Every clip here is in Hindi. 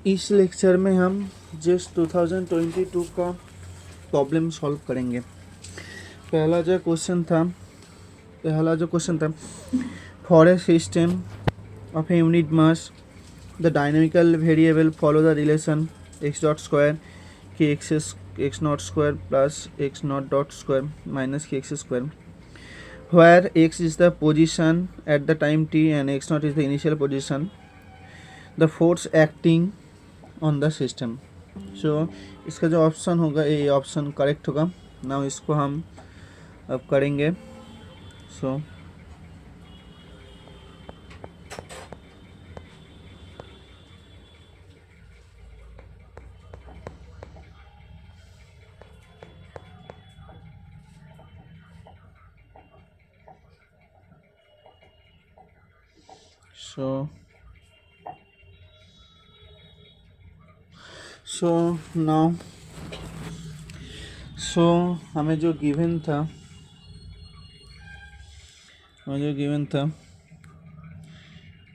इस लेक्चर में हम जिस 2022 का प्रॉब्लम सॉल्व करेंगे। पहला जो क्वेश्चन था for a system of a unit mass the dynamical variable follow the relation x dot square k x not square plus x naught dot square minus k x square where x is the position at the time t and x naught is the initial position, the force acting on the system. So इसका जो ऑप्शन होगा ये ऑप्शन करेक्ट होगा। नाउ इसको हम अब करेंगे। सो नाउ हमें जो गिवन था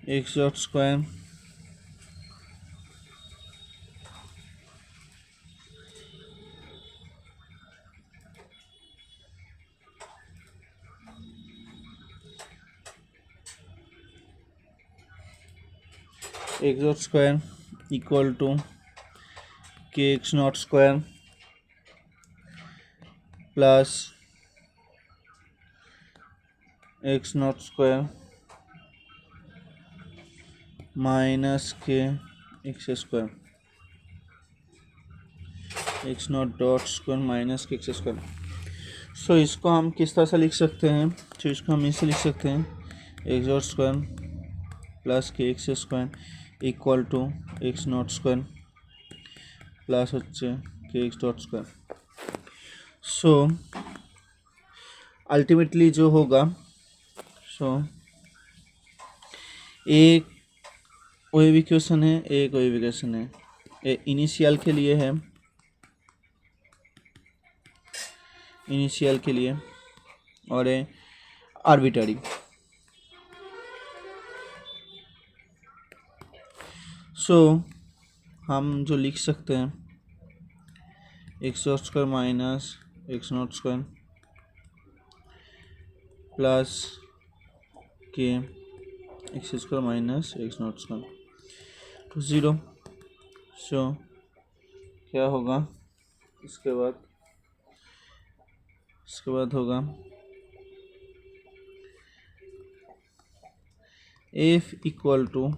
x dot square equal to k x not square plus x not square minus k x square x naught dot square minus k x square. So इसको हम किस तरह से लिख सकते हैं? तो इसको हम इसे लिख सकते हैं x dot square plus k x square equal to x not square plus হচ্ছে k x dot square. So ultimately जो होगा एक वेव इक्वेशन है, एक वेव इक्वेशन है। ये इनिशियल के लिए है, और ये आर्बिट्ररी। हम जो लिख सकते हैं x dot square minus x not square plus k x square minus x not square to zero. क्या होगा इसके बाद होगा एफ इक्वल टू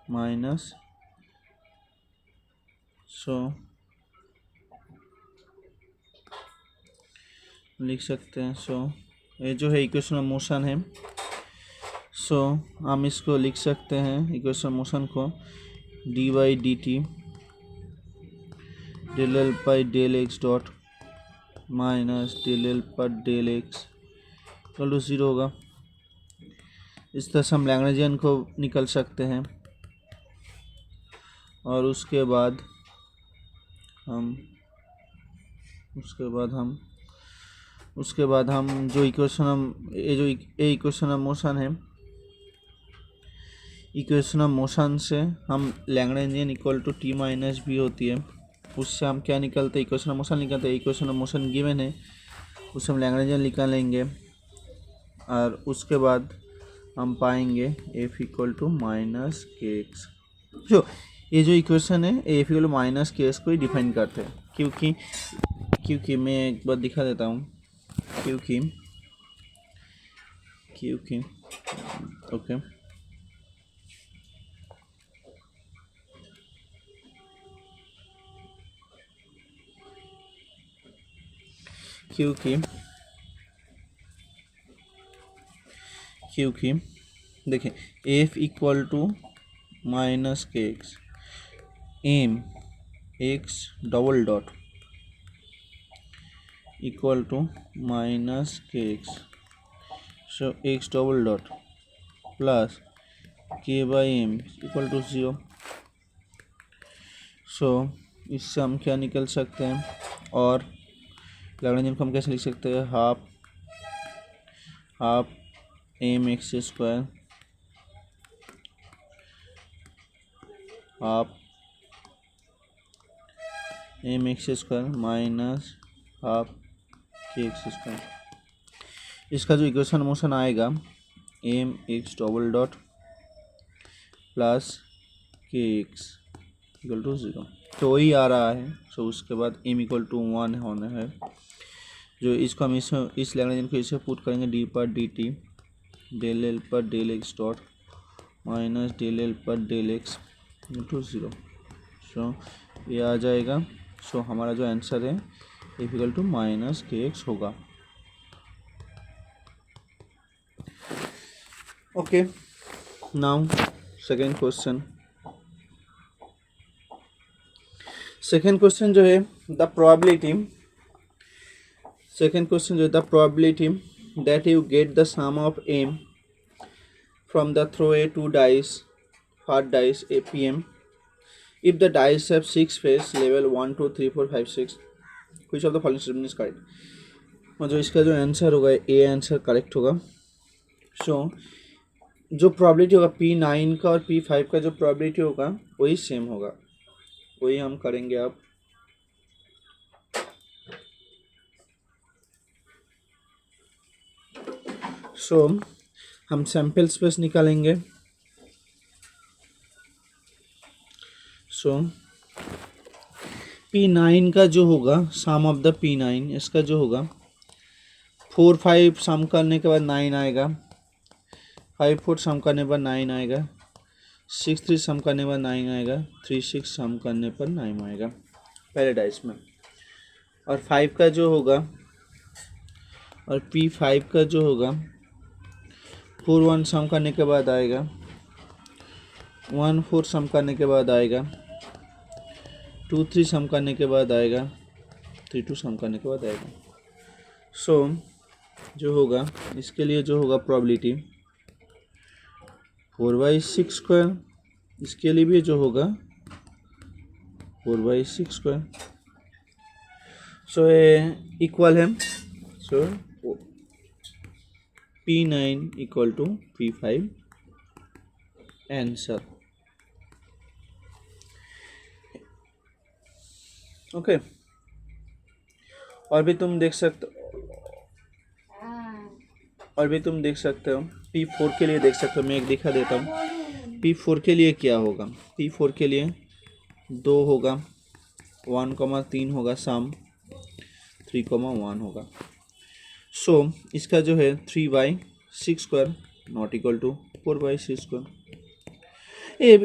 माइनस लिख सकते हैं। ये जो है इक्वेशन ऑफ मोशन है। हम इसको लिख सकते हैं इक्वेशन ऑफ मोशन को d by d t del L by del x dot minus del L पर del x equal to zero होगा। इस तरह से हम लैग्रेंजियन को निकल सकते हैं, और उसके बाद हम जो इक्वेशन ऑफ मोशन है, इक्वेशन ऑफ मोशन से हम Lagrangian equal to T minus B होती है, उससे हम क्या निकलते हैं इक्वेशन ऑफ मोशन निकलते हैं। इक्वेशन ऑफ मोशन गिवन है, उससे हम लैग्रेंजियन निकालेंगे, और उसके बाद हम पाएंगे F equal to minus k x. ये जो इक्वेशन है F equal to minus k x को ही डिफाइन करते हैं, क्योंकि मैं एक बार दिखा देता हूँ। क्योंकि ओके क्योंकि देखिए F equal to minus k x m x double dot equal to minus k x. So x double dot plus k by m equal to zero. इससे हम क्या निकल सकते हैं, और लैग्रेंजियन को हम कैसे लिख सकते हैं? Half m x square half m x square minus half k x square. इसका जो इक्वेशन मोशन आएगा m x double dot plus k x equal to 0, तो वही आ रहा है। सो उसके बाद एम इक्वल टू 1 होना है, जो इसको हम इस लैग्रेंजियन को इसे पुट करेंगे डी पर डी टी डेल एल पर del x dot minus del L पर डेल एक्स इंटू 0। सो ये आ जाएगा। सो हमारा जो आंसर है equal to minus k x होगा। Okay, now second question. Second question जो है द प्रोबेबिलिटी, सेकेंड क्वेश्चन जो है the probability that you get the sum of m from the throw a 2 dice fart dice a pm if the dice have 6 face level 1 2 3 4 5 6 which of the following statement is correct। मतलब इसका जो आंसर होगा ए आंसर करेक्ट होगा। सो जो प्रोबेबिलिटी होगा P9 का और P5 का जो प्रोबेबिलिटी होगा वही सेम होगा, वही हम करेंगे अब। सो हम सैंपल स्पेस निकालेंगे। सो P9 का जो होगा सम ऑफ द P9, इसका जो होगा 4 5 सम करने के बाद 9 आएगा, 5 4 सम करने पर 9 आएगा, 6 3 सम करने पर 9 आएगा, 3 6 सम करने पर 9 आएगा पहले डाइस में। और 5 का जो होगा और P5 का जो होगा 4 1 सम करने के बाद आएगा, 1 4 सम करने के बाद आएगा, 2 3 सम करने के बाद आएगा, 3 2 सम करने के बाद आएगा। सो जो होगा इसके लिए जो होगा प्रोबेबिलिटी 4/6 स्क्वायर, इसके लिए भी जो होगा 4/6 स्क्वायर। सो ये इक्वल है। So P9 equal to P5 answer. Okay, और भी तुम देख सकते हो P4 के लिए देख सकते हो। मैं एक दिखा देता हूँ P4 के लिए क्या होगा। P4 के लिए 2 होगा, 1,3 होगा, सम 3,1 होगा। सो इसका जो है 3/6 square not equal to 4/6 square.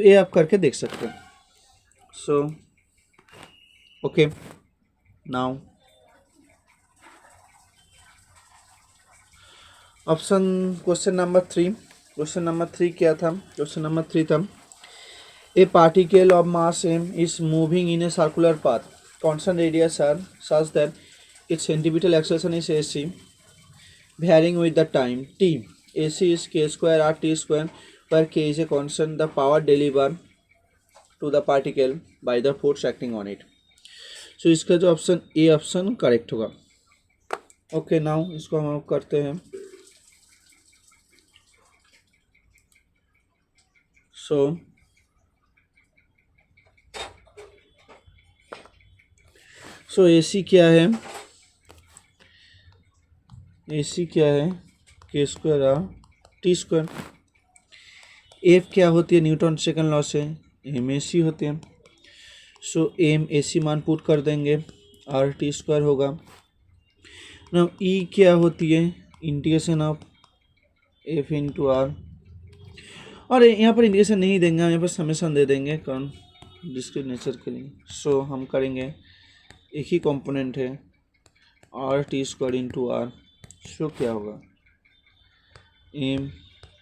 ये आप करके देख सकते हैं। So okay, now option question number 3। Question number 3 क्या था? क्वेश्चन नंबर 3 था a particle of mass m is moving in a circular path, constant radius r such that its centripetal acceleration is ac varying with the time t. ac is k square r t square where k is a constant, the power delivered to the particle by the force acting on it. So इसका जो ऑप्शन ए ऑप्शन करेक्ट होगा। ओके, नाउ इसको हम करते हैं। सो AC क्या है? AC क्या है? के square are T square. F क्या होती है? न्यूटन सेकंड लॉ से MAC होते हैं। सो MAC मान पुट कर देंगे, आर टी स्क्वायर होगा ना। E क्या होती है? Integration of F into r. और यहाँ पर इंटीग्रेशन नहीं देंगे, हम यहाँ पर समेशन दे देंगे कारण डिस्क्रीट नेचर के लिए। सो हम करेंगे, एक ही कंपोनेंट है R T square into R. So क्या होगा? M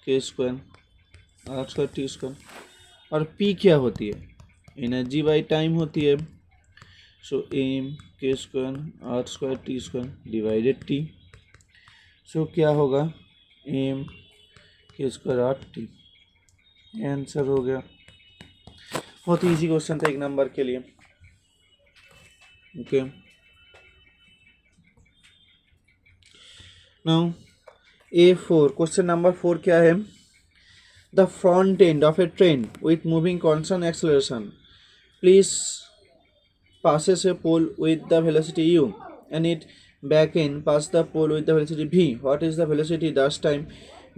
K square R square T square. और पी क्या होती है? एनर्जी बाई टाइम होती है। So M K square R square T square divided T. So क्या होगा? M K square R T. Answer हो गया। बहुत इजी क्वेश्चन था 1 नंबर के लिए। Okay, now A4 question number 4 क्या है? The front end of A train with moving constant acceleration please passes a pole with the velocity u and it back in pass the pole with the velocity v. What is the velocity dash time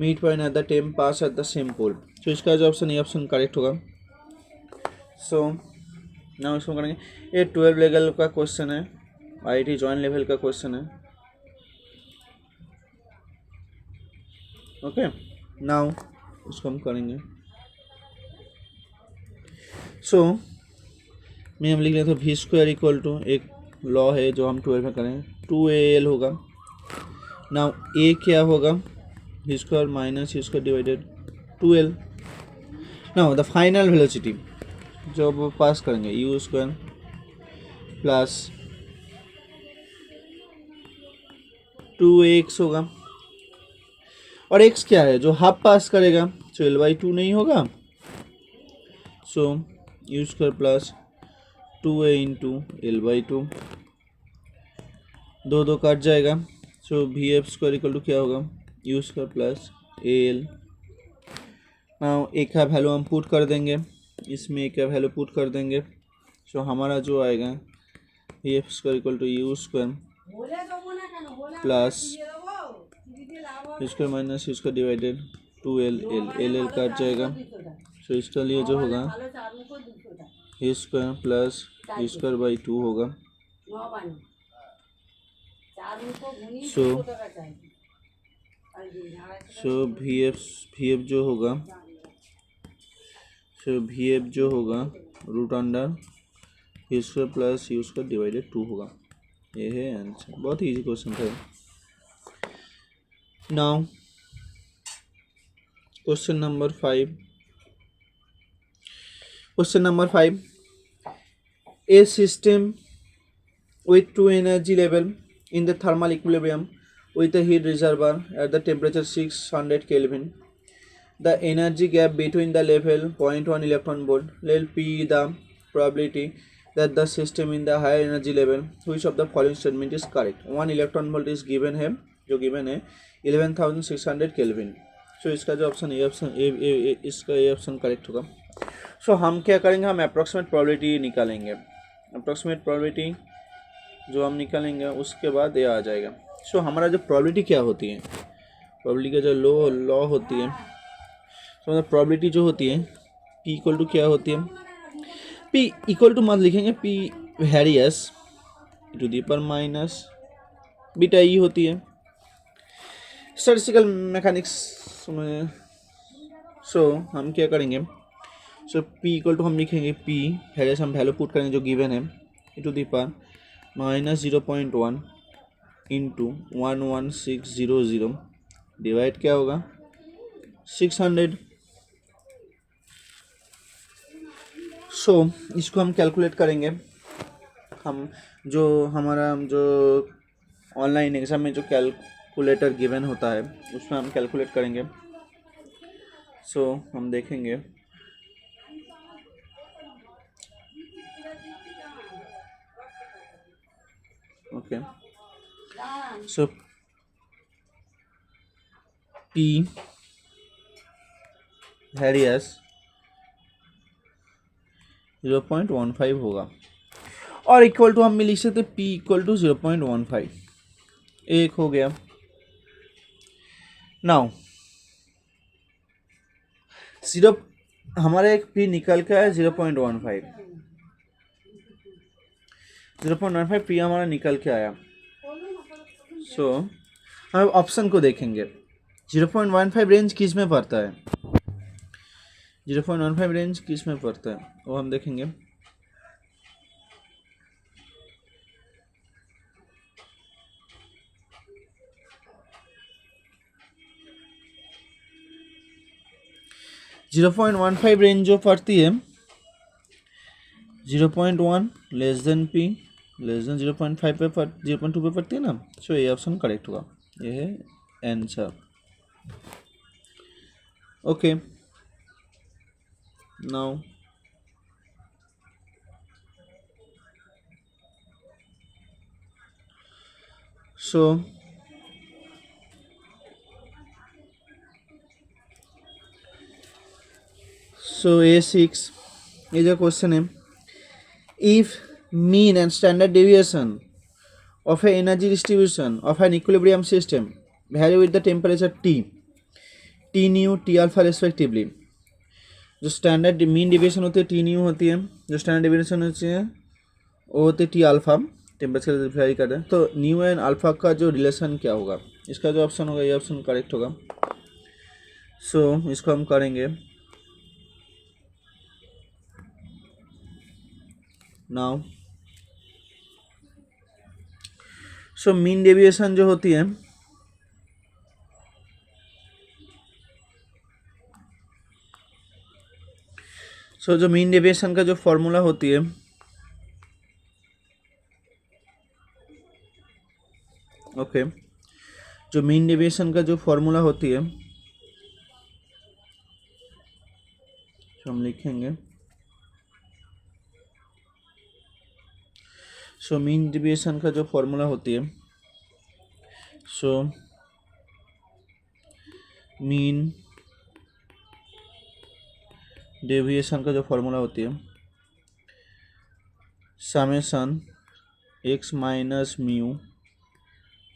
midpoint at the time pass at the same pole? So इसका जो ऑप्शन ये ऑप्शन करेक्ट होगा. सो नाउ इसको करेंगे. ये 12 लेवल का क्वेश्चन है, आईआईटी जॉइंट लेवल का क्वेश्चन है. ओके नाउ उसको हम करेंगे. सो मैं हम लिख रहे थे वी स्क्वायर इक्वल टू एक लॉ है जो हम 12 में करेंगे 2al होगा. नाउ ए क्या होगा v square minus u square divided 2l. Now the final velocity जो अब पास करेंगे यू स्क्वायर प्लस 2x होगा और x क्या है जो हाफ पास करेगा सो l/2 नहीं होगा. So U square plus 2a into l/2 दो कट जाएगा. So V F square equal to क्या होगा you square plus al. Now A का वैल्यू हम पुट कर देंगे, इसमें ए का वैल्यू पुट कर देंगे. सो हमारा जो आएगा v F square equal to u square plus u square minus u square divided 2l l cut जाएगा. सो इसका लिए जो होगा you square plus u square by 2 होगा. सो वी एफ जो होगा root under u square plus u square divided 2 होगा. ये है आंसर. बहुत ही इजी क्वेश्चन था. Now question number 5. Question number 5. A system with two energy level in the thermal equilibrium with a heat reservoir at the temperature 600 Kelvin. The energy gap between the level 0.1 electron volt. Let P the probability that the system in the higher energy level, which of the following statement is correct? 1 electron volt is given है, जो given है 11,600 Kelvin. So इसका जो ऑप्शन इसका ये ऑप्शन करेक्ट होगा. सो हम क्या करेंगे, हम अप्रॉक्सीमेट प्रोबेबिलिटी निकालेंगे. अप्रॉक्सीमेट प्रोबेबिलिटी जो हम निकालेंगे उसके बाद ये आ जाएगा. सो हमारा जो प्रोबेबिलिटी क्या होती है, प्रोबेबिलिटी का जो लॉ होती है, तो मतलब प्रोबेबिलिटी जो होती है पी इक्वल टू क्या होती है, पी इक्वल टू मत लिखेंगे पी वेरियस टू दी पर माइनस बीटा ई होती है स्टैटिस्टिकल मैकेनिक्स में. सो हम क्या करेंगे, सो P इक्वल टू हम लिखेंगे P वेरियस हम वैल्यू पुट करेंगे जो गिवन है E to the power minus 0.1 into 11600 divide क्या होगा 600. सो इसको हम कैलकुलेट करेंगे. हम जो हमारा जो ऑनलाइन एग्ज़ाम में जो कैलकुलेटर गिवन होता है उसमें हम कैलकुलेट करेंगे. सो हम देखेंगे okay. So P वेरियस 0.15 होगा और इक्वल टू हम लिख सकते P इक्वल टू 0.15. एक हो गया. नाउ हमारा एक P निकल के आया 0.15 P हमारा निकल के आया. सो हम ऑप्शन को देखेंगे 0.15 रेंज किस में पड़ता है, 0.15 रेंज किस में पड़ता है वो हम देखेंगे. जीरो 0.15 रेंज जो पड़ती है 0.1 less than P less than 0.5 पे 0.2 पे पड़ती है ना. सो ये ऑप्शन करेक्ट होगा. ये है answer. Okay now so A6 ये जो क्वेश्चन है, if mean and standard deviation of a energy distribution of an equilibrium system vary with the temperature T nu T alpha respectively. जो स्टैंडर्ड मीन डिविएशन होती है टी न्यू होती है, जो स्टैंडर्ड डिविएशन होती है वो होती है टी अल्फा, टेम्परेचर वेरी कर रहे हैं. तो न्यू एंड अल्फा का जो रिलेशन क्या होगा, इसका जो ऑप्शन होगा ये ऑप्शन करेक्ट होगा. सो इसको हम करेंगे. नाउ सो मीन डेविएशन जो होती है जो मीन डेविएशन का जो फॉर्मूला होती है ओके जो मीन डेविएशन का जो फॉर्मूला होती है जो हम लिखेंगे. सो मीन डेविएशन का जो फॉर्मूला होती है सो मीन डेविएशन का जो फॉर्मूला होती है summation x minus mu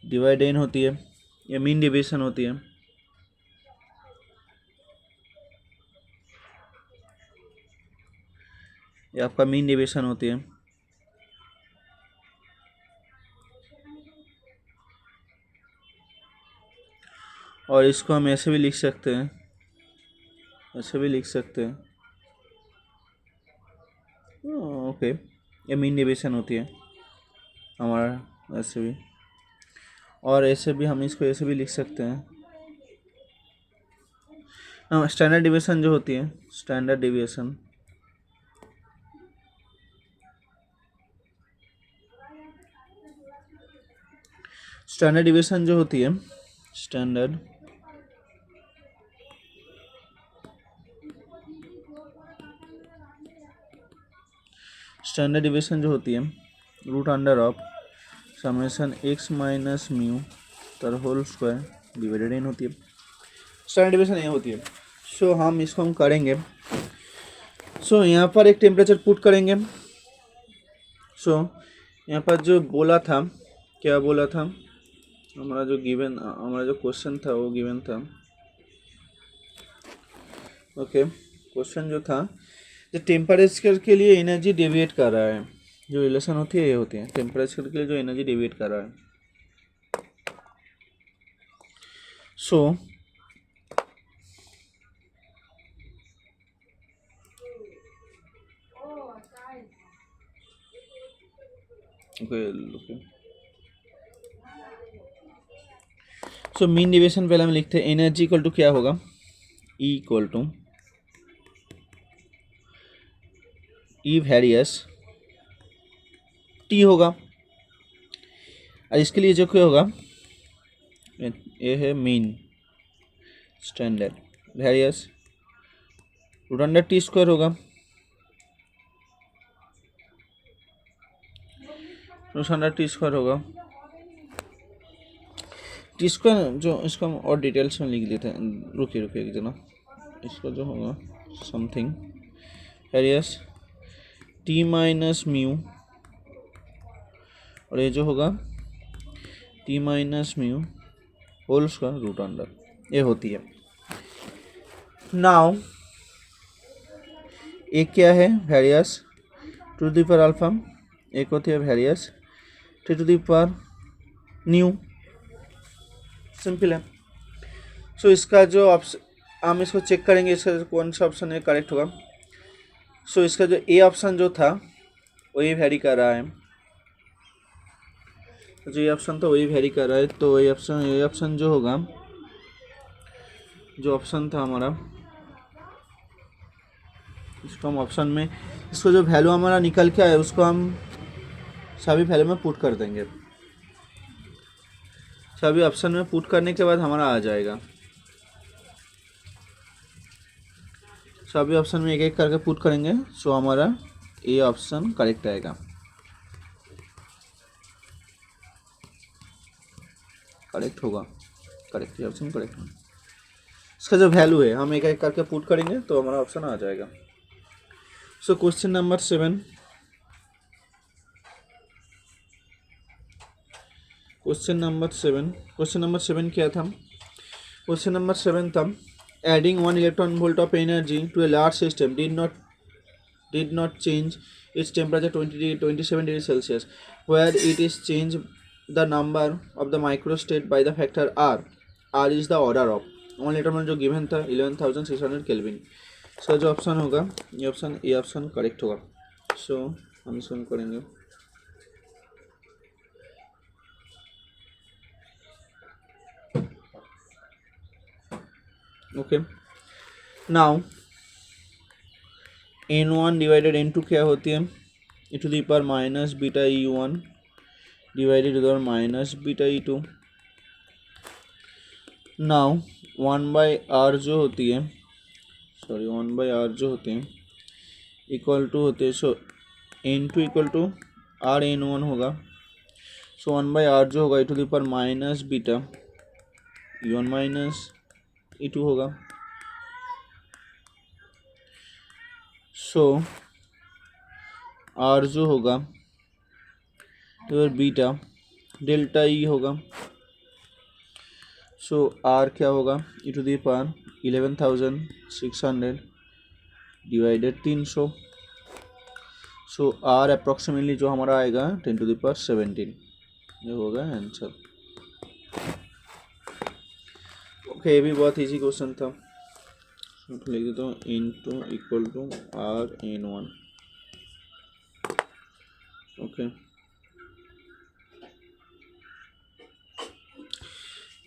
divide n होती है. ये मीन डेविएशन होती है. ये आपका मीन डेविएशन होती है. और इसको हम ऐसे भी लिख सकते हैं, ऐसे भी लिख सकते हैं. ओके ये मीन डेविएशन होती है हमारा. ऐसे भी और ऐसे भी हम इसको ऐसे भी लिख सकते हैं. स्टैंडर्ड डेविएशन जो होती है स्टैंडर्ड डेविएशन जो होती है स्टैंडर्ड डेविएशन जो होती है root under of summation x minus mu तर होल स्क्वायर डिवाइडेड एन होती है. स्टैंडर्ड डेविएशन ये होती है. सो हम इसको हम करेंगे. सो यहाँ पर एक टेम्परेचर पुट करेंगे. सो यहाँ पर जो बोला था, क्या बोला था, हमारा जो क्वेश्चन था वो गिवन था. ओके क्वेश्चन जो था जो टेम्परेचर के लिए एनर्जी डेविएट कर रहा है, जो रिलेशन होती है ये होती है टेम्परेचर के लिए जो एनर्जी डेविएट कर रहा है. So okay so mean deviation पहले हम लिखते हैं. एनर्जी इक्वल टू क्या होगा, E equal to E various T होगा. और इसके लिए जो क्या होगा ये है mean standard various root under T square होगा. रूट अंडर टी स्क्वायर होगा. टी स्क्वायर जो इसको हम और डिटेल्स में लिख देते हैं. रुकिए एक जना. इसका जो होगा something various T minus mu और ये जो होगा T minus mu whole square root under ये होती है. नाउ एक क्या है various to the power alpha, एक होती है various to the power nu. Simple है. सो इसका जो ऑप्शन हम इसको चेक करेंगे इसका कौन सा ऑप्शन है करेक्ट होगा. सो इसका जो ए ऑप्शन जो था वही वेरी कर रहा है. जो ये ऑप्शन था वही वेरी कर रहा है. तो ये ऑप्शन जो होगा जो ऑप्शन था हमारा इसको हम ऑप्शन में इसको जो वैल्यू हमारा निकल के आए उसको हम सभी वैल्यू में पुट कर देंगे. सभी ऑप्शन में पुट करने के बाद हमारा आ जाएगा. सभी ऑप्शन में एक एक करके पुट करेंगे. सो हमारा ए ऑप्शन करेक्ट आएगा. करेक्ट होगा. करेक्ट ये ऑप्शन करेक्ट होगा. इसका जो वैल्यू है हम एक एक करके पुट करेंगे तो हमारा ऑप्शन आ जाएगा. So question number 7 question number 7 क्या था? क्वेश्चन नंबर 7 था adding 1 electron volt of energy to a large system did not change its temperature 27 degrees Celsius, where it is changed the number of the microstate by the factor R. R is the order of 1 electron जो गिवन था 11,600 केल्विन. सो जो ऑप्शन होगा ये ऑप्शन करेक्ट होगा. सो हम इसको करेंगे. Okay, now n1 divided n2 क्या होती है? e to the power minus beta e1 divided to the power minus beta e2. Now 1/r जो होती है इक्वल टू होते हैं. सो n2 equal to r n1 होगा. सो 1/r जो होगा e to the power minus beta e1 minus e2 होगा. सो r जो होगा तो बीटा डेल्टा ई होगा. सो r क्या होगा e to the power 11,600 divided 300. So r approximately जो हमारा आएगा 10 टू द पावर 17. ये होगा आंसर. ओके, ये भी बहुत इजी क्वेश्चन था. लिख देता हूँ n2 equal to r n1. Okay,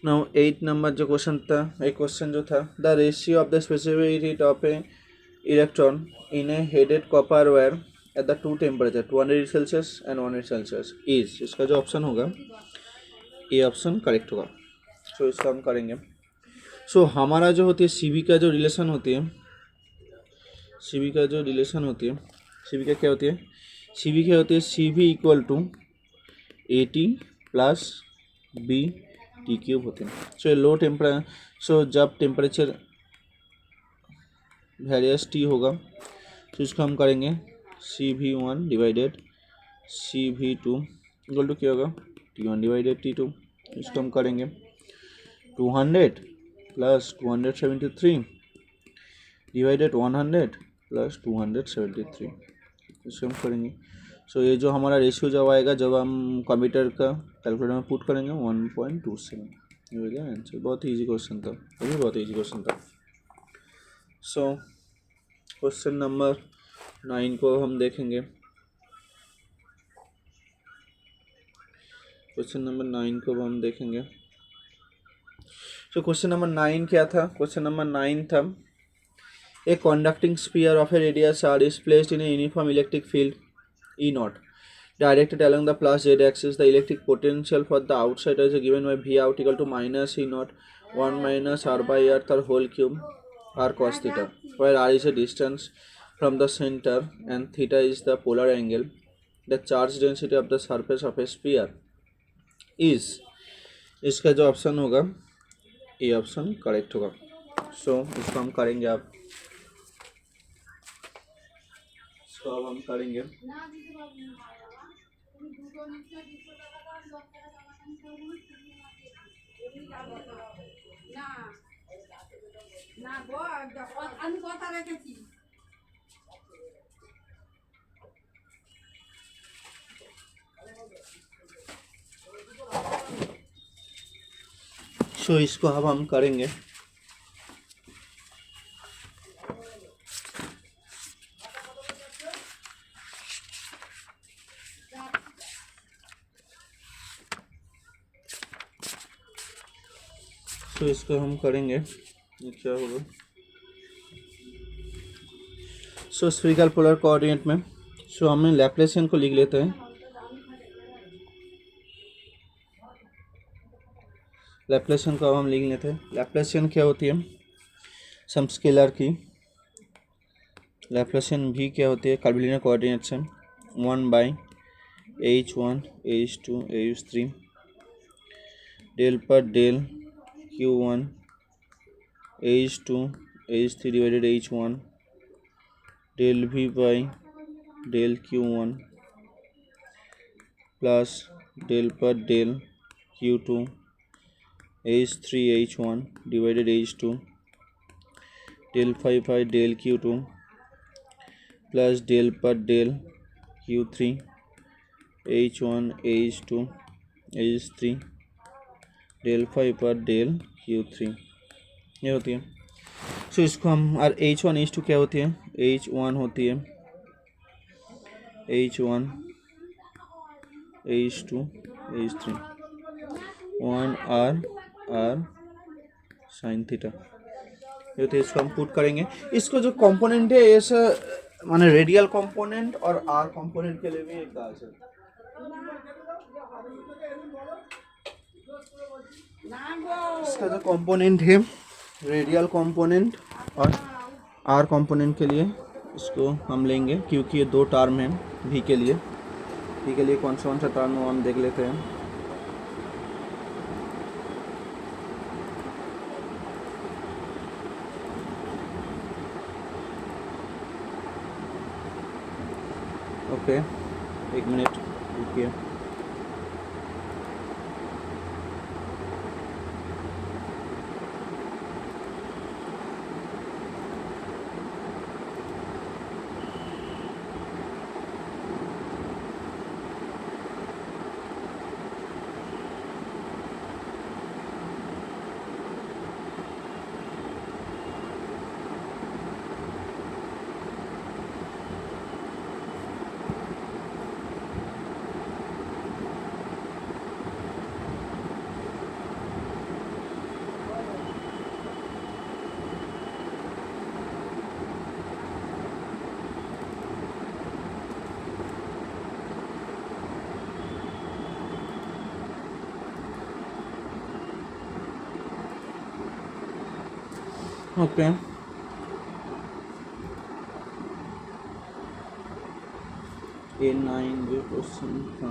now 8 number जो क्वेश्चन था, एक क्वेश्चन जो था the ratio of the specific heat of a electron in a headed copper wire at the two temperature 200 Celsius and 100 Celsius is. इसका जो ऑप्शन होगा ये ऑप्शन करेक्ट होगा. सो इसका हम करेंगे. सो हमारा जो होती है सीबी का जो रिलेशन होती है सीबी का क्या होती है? CB equal to AT plus B T cube होते हैं. सो लो टेम्परेचर, सो जब टेम्परेचर वेरियस टी होगा तो इसको हम करेंगे CV1 divided CV2 equal to क्या होगा T1 डिवाइडेड T2. इसको हम करेंगे 200 प्लस 273 डिवाइडेड 100 प्लस 273. इसको हम करेंगे. सो ये जो हमारा रेशियो जब आएगा, जब हम कंप्यूटर का कैलकुलेटर में पुट करेंगे 1.27. ये हो गया आंसर. बहुत ईजी क्वेश्चन था, ये भी बहुत ईजी क्वेश्चन था. सो क्वेश्चन नंबर 9 को हम देखेंगे. क्वेश्चन नंबर 9 को हम देखेंगे. सो क्वेश्चन नंबर 9 क्या था? क्वेश्चन नंबर 9 था ए conducting sphere of a radius r is placed in a uniform electric field E naught directed along the plus z axis. The electric potential for the outsider is given by V out equal to minus E naught 1 minus r by r whole cube r cos theta, where r is a distance from the center and theta is the polar angle. The charge density of the surface of a sphere is. इसका जो ऑप्शन होगा ये ऑप्शन करेक्ट होगा. सो इसको हम करेंगे. आप अब हम करेंगे. सो इसको अब हम करेंगे. तो इसको हम करेंगे. ये क्या होगा? सो स्फीरिकल पोलर कोऑर्डिनेट में सो हमें लैप्लासियन को लिख लेते हैं. लैप्लासियन को अब हम लिख लेते हैं. लैप्लासियन क्या होती है? सम स्केलर की लैप्लासियन भी क्या होती है? कर्वीलिनियर कोऑर्डिनेट से 1/H1 H2 H3 डेल पर del Q1 H2 H3 divided H1 del V by del Q1 plus del पर del Q2 H3 H1 divided H2 del phi by del Q2 plus del per del Q3 H1 H2 H3 del phi पर del Q3 ये होती है। सो इसको हम और H1 H2 क्या होती है? H1 होती है H1 H2 H3 1 R sine theta ये होती है। इसको हम पुट करेंगे। इसको जो कंपोनेंट है ऐसा माने रेडियल कंपोनेंट और आर कंपोनेंट के लिए भी एक दाल है। इसका जो कंपोनेंट है रेडियल कंपोनेंट और आर कंपोनेंट के लिए इसको हम लेंगे क्योंकि ये दो टर्म हैं भी के लिए कौन सा टर्म हो हम देख लेते हैं। ओके एक मिनट रुकिए। ओके A9 जो क्वेश्चन था।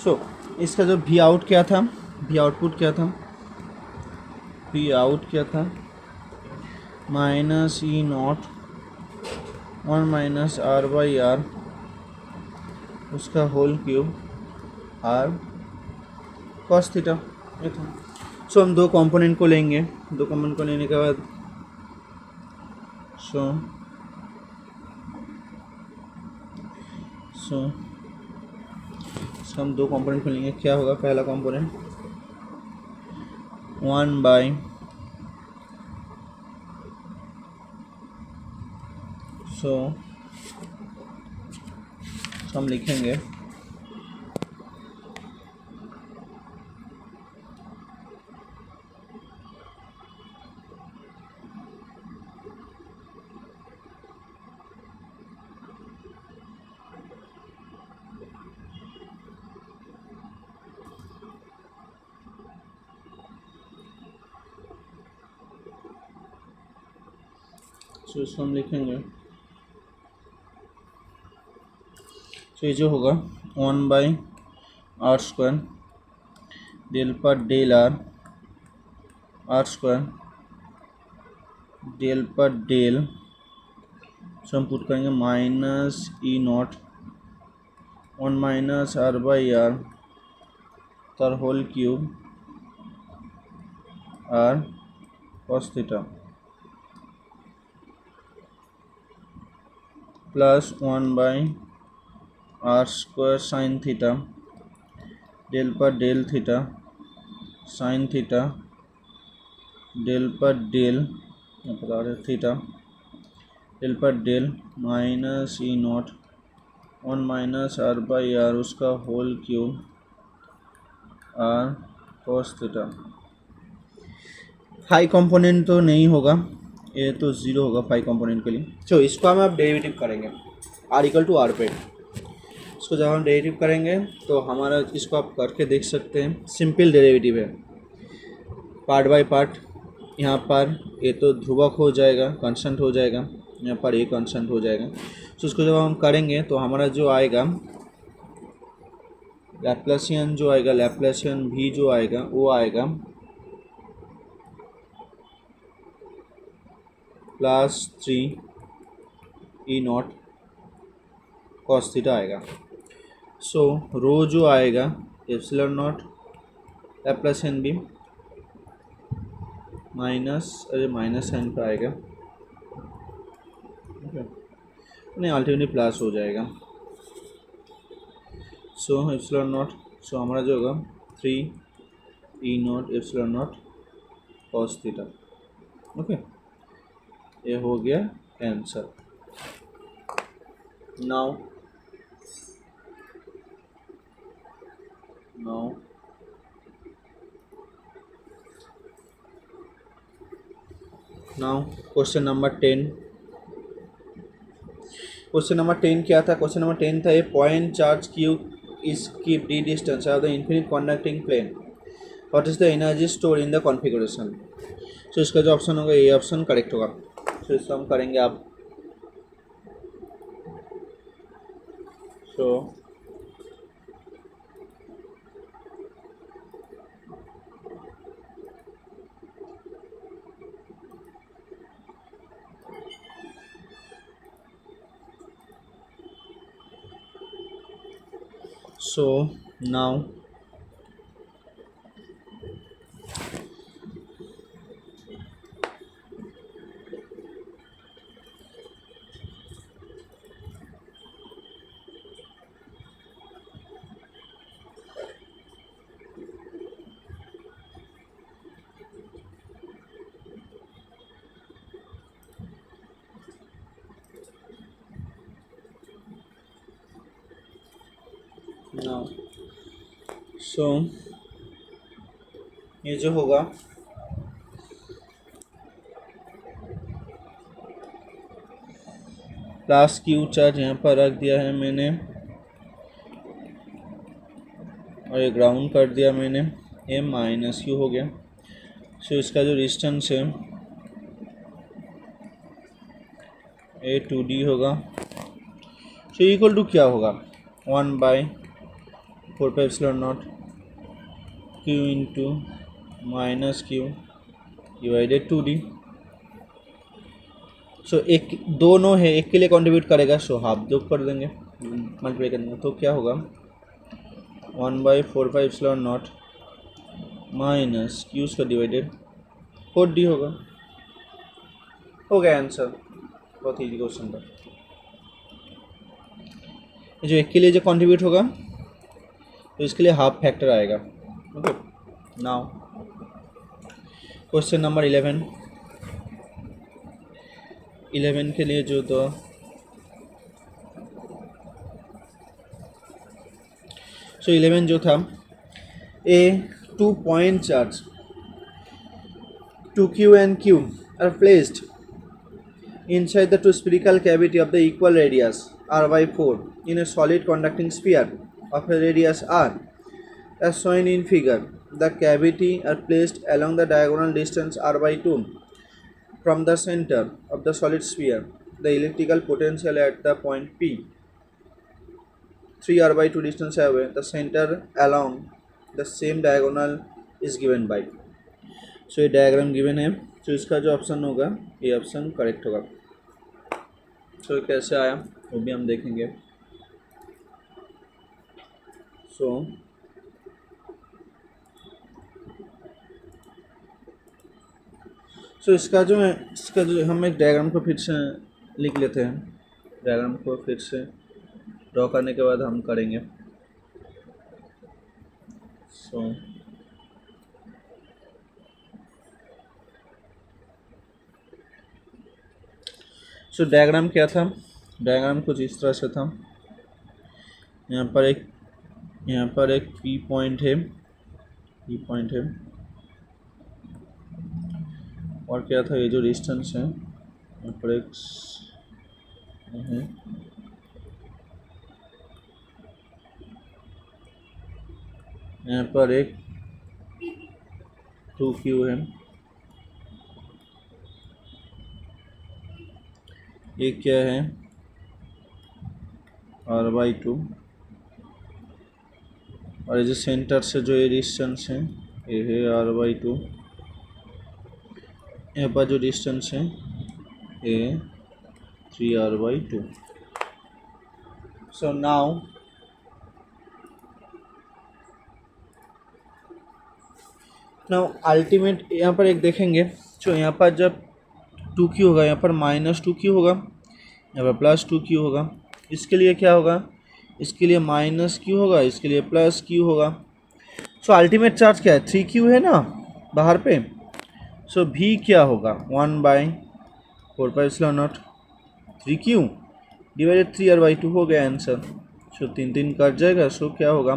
सो इसका जो भी आउट क्या था, भी आउटपुट क्या था, भी आउट क्या था minus E not 1 minus R by R उसका whole cube R cos theta ये था। सो हम दो कंपोनेंट को लेंगे। दो कंपोनेंट को लेने के बाद सो हम दो कंपोनेंट को लेंगे। क्या होगा पहला कंपोनेंट 1 बाई सो हम लिखेंगे सो इसको हम लिखेंगे सो ये जो होगा 1 बाई आर स्क्वायर डेल पर डेल आर स्क्वायर डेल पर डेल सो हम पुट करेंगे minus E not 1 minus R by R तर whole cube R cos theta plus 1 by R square sine theta del पर del theta sine theta del पर डेल थीटा डेल पर del minus E not 1 minus R by R उसका whole cube R cos theta. Phi component तो नहीं होगा, ये तो ज़ीरो होगा फाई कंपोनेंट के लिए। चलो इसको हम अब डेरिवेटिव करेंगे आर इक्वल टू आर पे। इसको जब हम डेरिवेटिव करेंगे तो हमारा इसको आप करके देख सकते हैं। सिंपल डेरिवेटिव है पार्ट बाय पार्ट। यहाँ पर ये तो ध्रुवक हो जाएगा, कांस्टेंट हो जाएगा, यहाँ पर ये कांस्टेंट हो जाएगा। तो इसको जब हम करेंगे तो हमारा जो आएगा लैप्लासियन जो आएगा, लैप्लासियन भी जो आएगा वो आएगा +3 ई नॉट कॉस थीटा आएगा। सो रो जो आएगा epsilon not a plus n b minus, अरे माइनस साइन पर आएगा, नहीं अल्टीमेटली प्लस हो जाएगा। सो एप्सिलॉन नॉट, सो हमारा जो होगा 3 E0 epsilon not cos theta. Okay, ये हो गया answer. Now question number 10। Question number 10 क्या था? क्वेश्चन नंबर 10 था, a point charge Q is keep D distance of the infinite conducting plane, what is the energy store in the configuration. So इसका जो ऑप्शन होगा ये ऑप्शन करेक्ट होगा। सो इसको हम करेंगे आप। सो now सो ये जो होगा प्लस क्यू चार्ज यहाँ पर रख दिया है मैंने और ये ग्राउंड कर दिया मैंने, ए माइनस क्यू हो गया। सो इसका जो डिस्टेंस है ए 2D होगा। सो इक्वल टू क्या होगा? 1/4πε0 Q into minus Q divided 2D। So एक दोनों है, एक के लिए कंट्रीब्यूट करेगा, सो हाफ जो कर देंगे, मल्टीप्लाई कर देंगे, तो क्या होगा 1/4πε0 माइनस क्यू का डिवाइडेड 4D होगा। हो गया आंसर, बहुत ईजी क्वेश्चन था। जो एक के लिए जो कंट्रीब्यूट होगा तो इसके लिए हाफ फैक्टर आएगा। ओके, नाउ क्वेश्चन नंबर 11 के लिए जो तो सो 11 जो था, ए 2 point charge 2Q and Q are placed inside the two spherical cavity of the equal radius r/4 in a solid conducting sphere of a radius r as shown in figure. The cavity are placed along the diagonal distance r/2 from the center of the solid sphere. The electrical potential at the point P 3r/2 distance away, the center along the same diagonal is given by। सो ये डायग्राम गिवन है, तो इसका जो ऑप्शन होगा ये ऑप्शन करेक्ट होगा। सो कैसे आया वो भी हम देखेंगे। सो इसका जो हम एक डायग्राम को फिर से लिख लेते हैं। डायग्राम को फिर से ड्रॉ करने के बाद हम करेंगे। सो डायग्राम क्या था? डायग्राम कुछ इस तरह से था। यहाँ पर एक पी पॉइंट है, और क्या था, ये जो डिस्टेंस है यहाँ पर एक है, यहाँ पर एक 2Q है, ये क्या है r/2, और ये जो सेंटर से जो ये डिस्टेंस है ये है r/2। यहाँ पर जो डिस्टेंस है ये 3r/2। So now now ultimate यहाँ पर एक देखेंगे, जो यहाँ पर जब 2q होगा, यहाँ पर -2q होगा, यहाँ पर +2q होगा, इसके लिए क्या होगा, इसके लिए -q होगा, इसके लिए +q होगा। सो अल्टीमेट चार्ज क्या है, 3q है ना बाहर पे। सो v क्या होगा, 1/4πε0 3q डिवाइडेड 3r/2 हो गया आंसर। सो 3 कट जाएगा, सो क्या होगा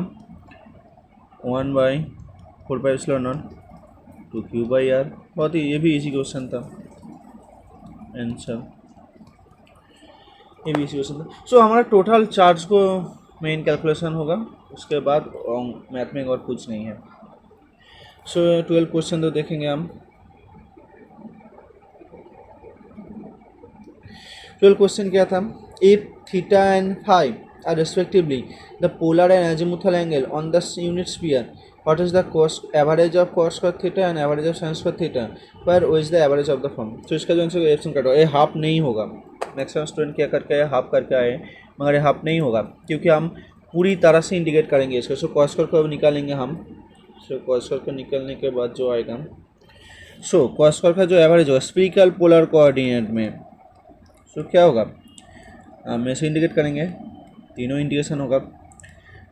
1/4πε0 2q/r। बहुत ही, ये भी इजी क्वेश्चन था आंसर, ये भी इजी क्वेश्चन था। सो हमारा टोटल चार्ज को मेन कैलकुलेशन होगा, उसके बाद मैथ में और कुछ नहीं है। सो 12 क्वेश्चन तो देखेंगे हम। 12 क्वेश्चन क्या था, if theta and phi are respectively the polar and azimuthal angle on the unit sphere, what is the cost average of cos square theta and average of sine square theta, where O is the average of the form. तो इसका जो आंसर ऑप्शन कटो, ये हाफ नहीं होगा। मैक्सिमम स्टूडेंट क्या करके आए, हाफ करके आए, मगर ये हाफ नहीं होगा क्योंकि हम पूरी तरह से इंडिकेट करेंगे इसको। सो कॉस स्क्वायर को अब निकालेंगे हम। सो कॉस स्क्वायर को निकालने के बाद जो आएगा, सो कॉस स्क्वायर का जो एवरेज होगा स्फीरिकल पोलर कोऑर्डिनेट में, सो क्या होगा, हम ऐसे इंडिकेट करेंगे, तीनों इंडिकेशन होगा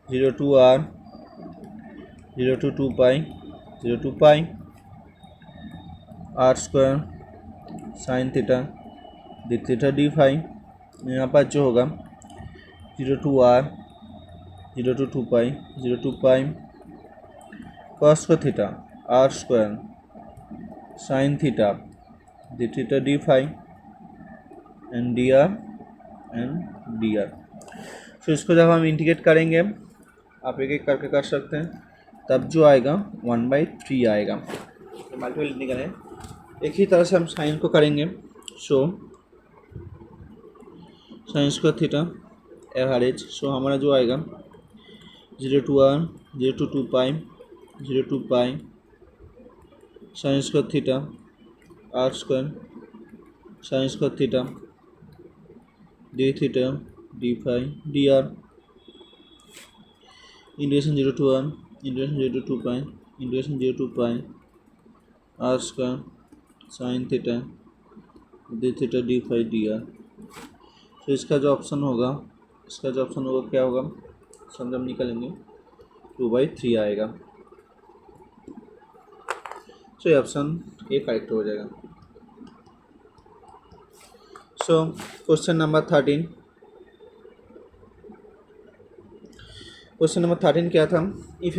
0 to r, 0 to 2π, 0 to π, r square sine theta D theta D phi. यहाँ पर जो होगा 0 to r, 0 to 2π, 0 to π, cos square theta r square sine theta D theta D phi and D R and D R. So इसको जब हम इंटीग्रेट करेंगे, आप एक एक करके कर सकते हैं, तब जो आएगा 1/3 आएगा। मल्टीपल नहीं करें, एक ही तरह से हम साइन को करेंगे। So sine square theta average, so हमारा जो आएगा 0 to r, 0 to 2π, 0 to π, sine square theta r square sine square theta D theta D phi D R, integration 0 to r, integration 0 to 2π, integration 0 to π, r square sine theta D theta D phi D R. तो इसका जो ऑप्शन होगा, इसका जो ऑप्शन होगा क्या होगा, हम जब निकालेंगे 2/3 आएगा। सो ये ऑप्शन ए करेक्ट हो जाएगा। So question number 13, question number 13 क्या था, if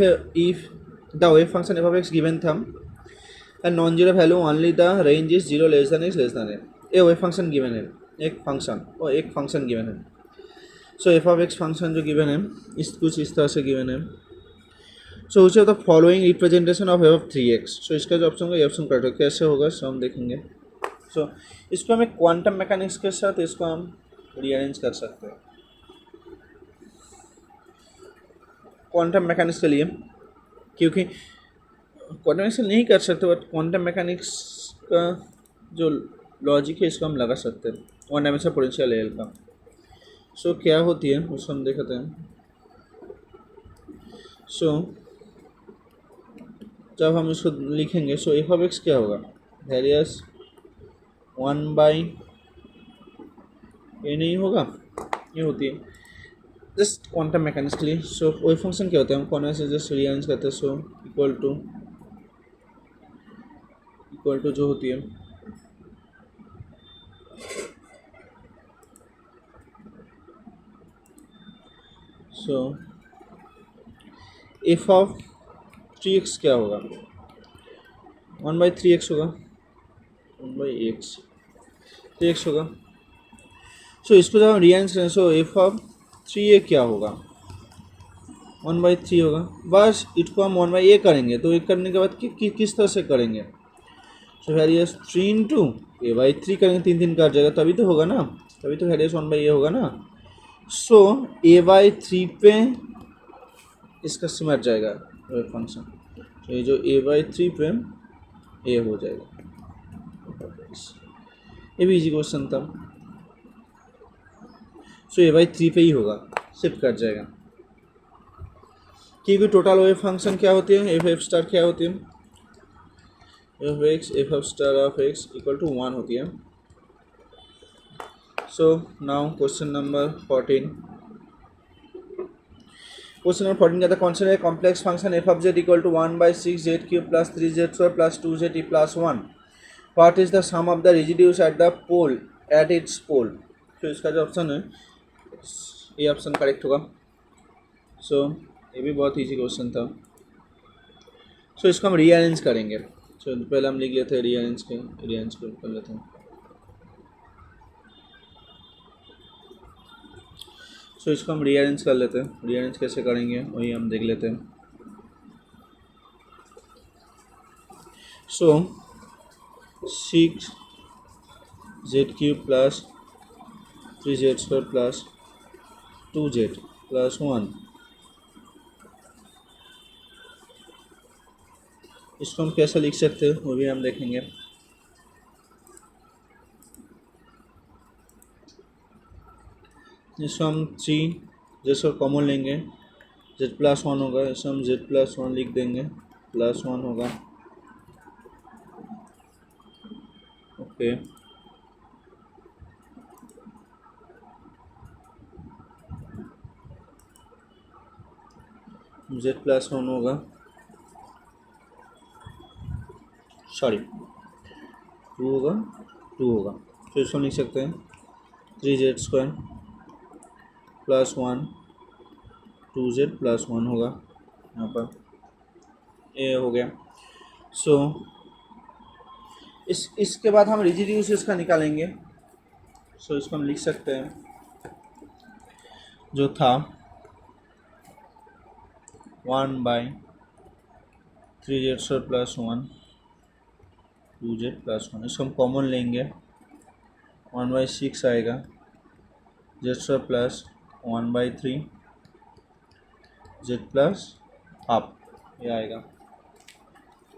the wave function F of X given था and non zero value only the range is 0 less than X less than A. ये वेव फंक्शन गिवन है, एक फंक्शन गिवन है। So F of X function जो गिवन है इस कुछ इस तरह से गिवन है। So which of the following representation of F of 3x। सो इसका जो ऑप्शन होगा ये ऑप्शन करेक्ट है। कैसे होगा सो हम देखेंगे। सो इसको हमें क्वांटम मैकेनिक्स के साथ इसको हम रीअरेंज कर सकते हैं। क्वांटम मैकेनिक्स के लिए, क्योंकि क्वांटम मैकेनिक्स नहीं कर सकते, बट क्वांटम मैकेनिक्स का जो लॉजिक है इसको हम लगा सकते हैं, वन डायमेंशनल पोटेंशियल एल का। सो क्या होती है उसको हम देखते हैं। सो जब हम इसको लिखेंगे, सो एफ ऑफ एक्स क्या होगा, वेरियस 1/a नहीं होगा, ये होती है जस्ट क्वांटम मैकेनिक्स के लिए। सो वेव फंक्शन क्या होता है, हम कौन से जस्ट रीअरेंज करते हैं। सो इक्वल टू जो होती है सो एफ ऑफ 3x क्या होगा, 1/3x होगा, 1/x 3x होगा। सो इसको जब हम रीअरेंज करें, सो एफ ऑफ 3a क्या होगा, 1/3 होगा। बस इसको हम 1/a करेंगे, तो एक करने के बाद किस तरह से करेंगे। सो वेरियस 3 इंटू a/3 करेंगे, 3 काट जाएगा, तभी तो होगा ना, तभी तो वेरियस 1/a होगा ना। सो a/3 पे इसका सिमट जाएगा वेव फंक्शन, तो ये जो a/3 पे a हो जाएगा। ये भी इजी क्वेश्चन था। सो a/3 पे ही होगा, शिफ्ट कट जाएगा, क्योंकि टोटल वेव फंक्शन क्या होती है, एफ स्टार क्या होती है, F X F of star of X equal to 1 होती है. So now question number 14. Question number 14 कहता है consider a complex function F of Z equal to 1/6z³ plus 3z² plus 2z plus 1. What is the sum of the residues at the pole at its pole. तो इसका जो ऑप्शन है ये ऑप्शन करेक्ट होगा. सो ये भी बहुत इजी क्वेश्चन था. सो इसको हम रीअरेंज करेंगे. सो पहले हम लिख लेते हैं रीअरेंज कर लेते हैं. सो इसको हम रीअरेंज कर लेते हैं. रीअरेंज कैसे करेंगे वही हम देख लेते हैं. सो 6z³ plus 3z² plus 2z plus 1. इसको हम कैसे लिख सकते हैं वो भी हम देखेंगे. इसको हम 3 जैसे कॉमन लेंगे z प्लस 1 होगा. इसको हम z प्लस 1 लिख देंगे प्लस 1 होगा. ओके z प्लस 1 होगा. सॉरी 2 होगा. तो इसको हम लिख सकते हैं 3z² प्लस 1 2z प्लस 1 होगा. यहाँ पर ये हो गया. सो इसके बाद हम रेजिड्यूज इसका निकालेंगे. सो इसको हम लिख सकते हैं जो था 1/3z² प्लस 1 2z प्लस 1. इसको हम कॉमन लेंगे 1/6 आएगा z² plus 1/3 z plus half ये आएगा.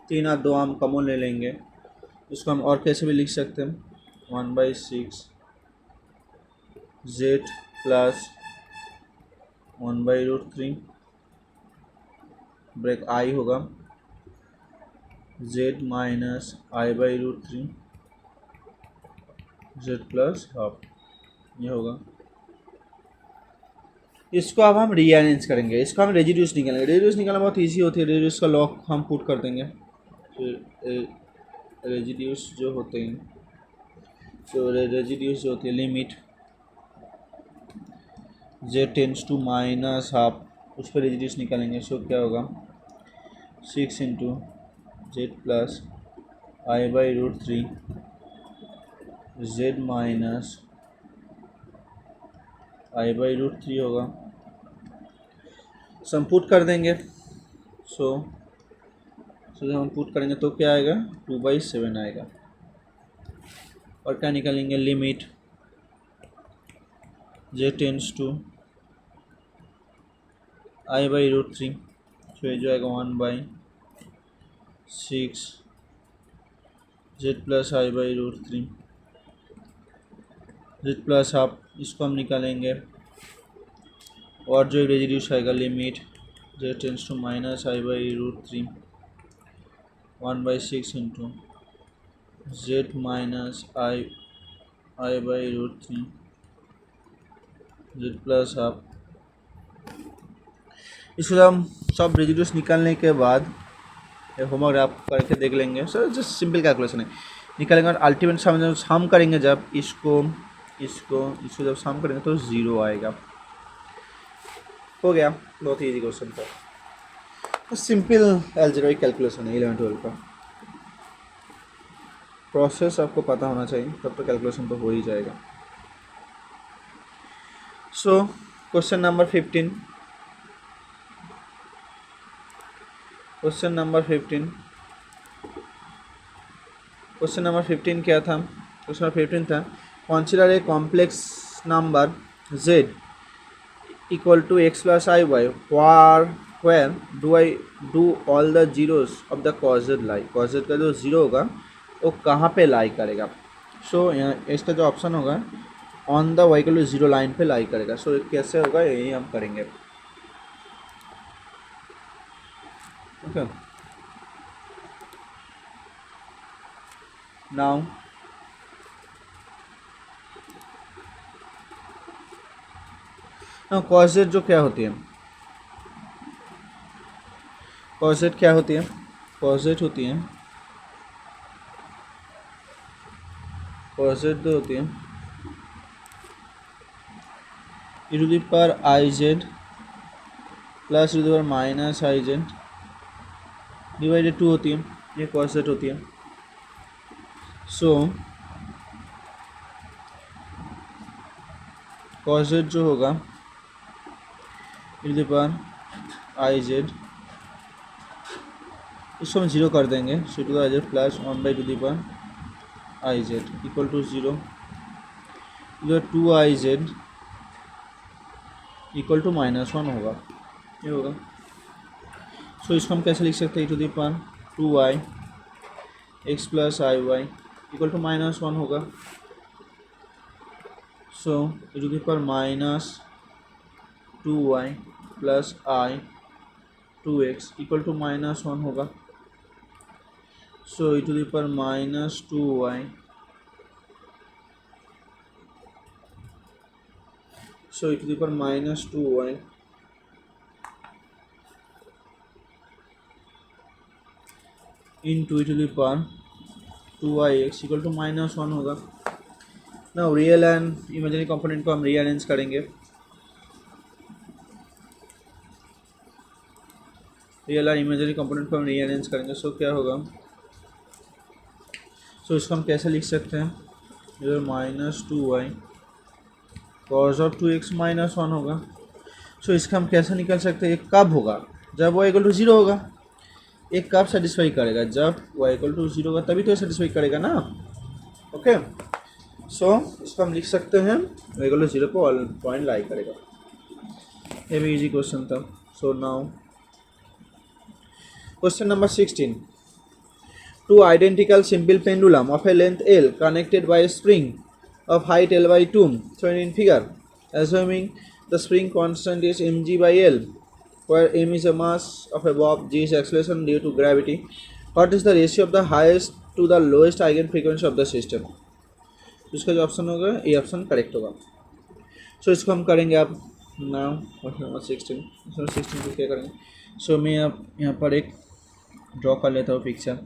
3 और 2 हम कॉमन ले लेंगे. इसको हम और कैसे भी लिख सकते हैं 1/6 z प्लस 1/√3 ब्रेक आई होगा z minus i/√3 z plus half ये होगा. इसको अब हम रीअरेंज करेंगे. इसको हम रेजिड्यूस निकालेंगे. रेजिड्यूस निकालना बहुत इजी होती है. रेजिड्यूस का लॉग हम पुट कर देंगे. रेजिड्यूस जो होते हैं तो रेजिड्यूस जो होती है limit z tends to minus half उस पर रेजिड्यूस निकालेंगे. सो क्या होगा 6 into z plus i/√3 z minus i/√3 होगा. सो हम पुट कर देंगे. सो जब हम पुट करेंगे तो क्या आएगा 2/7 आएगा. और क्या निकालेंगे limit z tends to i/√3. So ये जो आएगा 1/6 z plus i/√3 z plus half. इसको हम निकालेंगे और जो रेजिड्यूस आएगा limit z tends to minus i/√3 1/6 into z minus i/√3 z plus half. इसको जब हम सब रेजिड्यूस निकालने के बाद होमवर्क आप करके देख लेंगे. सर जस्ट सिंपल कैलकुलेशन है. निकालेंगे और अल्टीमेट सम करेंगे जब इसको जब सम करेंगे तो 0 आएगा. हो गया. बहुत ही इजी क्वेश्चन था. तो सिंपल अलजेब्रिक कैलकुलेशन है 11-12 का. प्रोसेस आपको पता होना चाहिए तब तो कैलकुलेशन तो हो ही जाएगा. So question number 15. Question number 15 क्या था. क्वेश्चन नंबर 15 था consider a complex number z equal to x plus i y where do all the zeros of the cos z lie. cos z का जो ज़ीरो होगा वो कहाँ पे लाई करेगा. सो इसका जो ऑप्शन होगा on the y equal to 0 line पे लाई करेगा. सो कैसे होगा यही हम करेंगे. ओके नाउ कॉस जेड जो क्या होती है, कॉस जेड क्या होती है, कॉस जेड होती है, कॉस जेड जो होती है e to the power I Z plus e to the power minus i z divided 2 होती है, ये कॉस जेड होती है। सो कॉस जेड जो होगा e to the power I Z, इसको हम जीरो कर देंगे, C to the I Z प्लस 1/2 I Z equal to zero, इधर 2 आई जेड इक्वल टू -1 होगा, ये होगा। सो इसको हम कैसे लिख सकते हैं, e to the power 2i x plus i y equal to -1 होगा। So e to the power -2y plus i 2x equal to -1 होगा। So e to the power -2y, so e to the power -2y into e to the power 2ix equal to -1 होगा। ना रियल एंड इमेजिनरी कंपोनेंट को हम रीअरेंज करेंगे, रियल एंड इमेजिनरी कंपोनेंट को हम रीअरेंज करेंगे। सो क्या होगा, सो इसको हम कैसे लिख सकते हैं, इधर -2y कॉस ऑफ 2x -1 होगा। सो इसका हम कैसे निकल सकते हैं, ये कब होगा, जब y इक्वल टू 0 होगा। एक कब सेटिस्फाई करेगा, जब y इक्वल टू 0 होगा तभी तो ये सेटिस्फाई करेगा ना। ओके, सो इसको हम लिख सकते हैं y इक्वल टू 0 को ऑल पॉइंट लाई करेगा। ये भी इजी क्वेश्चन था। सो now question number 16, two identical simple pendulum of a length L connected by a spring of height L by 2 shown in figure, assuming the spring constant is mg by L, where m is a mass of a bob, g is acceleration due to gravity. What is the ratio of the highest to the lowest eigenfrequency of the system? इसका जो ऑप्शन होगा ये ऑप्शन करेक्ट होगा। सो इसको हम करेंगे अब नाउ क्वेश्चन नंबर 16 को क्या करेंगे। सो मैं अब यहाँ पर एक ड्रॉ कर लेता हूँ पिक्चर।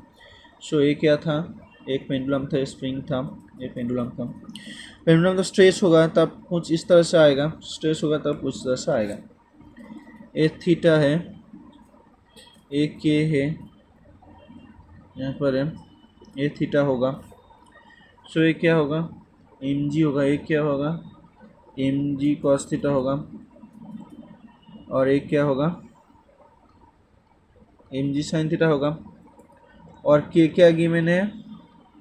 सो ये क्या था, एक पेंडुलम था, स्प्रिंग था, ये पेंडुलम था। पेंडुलम तो स्ट्रेच होगा तब कुछ इस तरह से आएगा, स्ट्रेच होगा तब कुछ इस तरह से आएगा। ए थीटा है, ए के है, यहाँ पर है ए थीटा होगा। सो ये क्या होगा, एम जी होगा, ये क्या होगा एम जी कॉस थीटा होगा, और एक क्या होगा एम जी साइन थीटा होगा, और के क्या गिवन है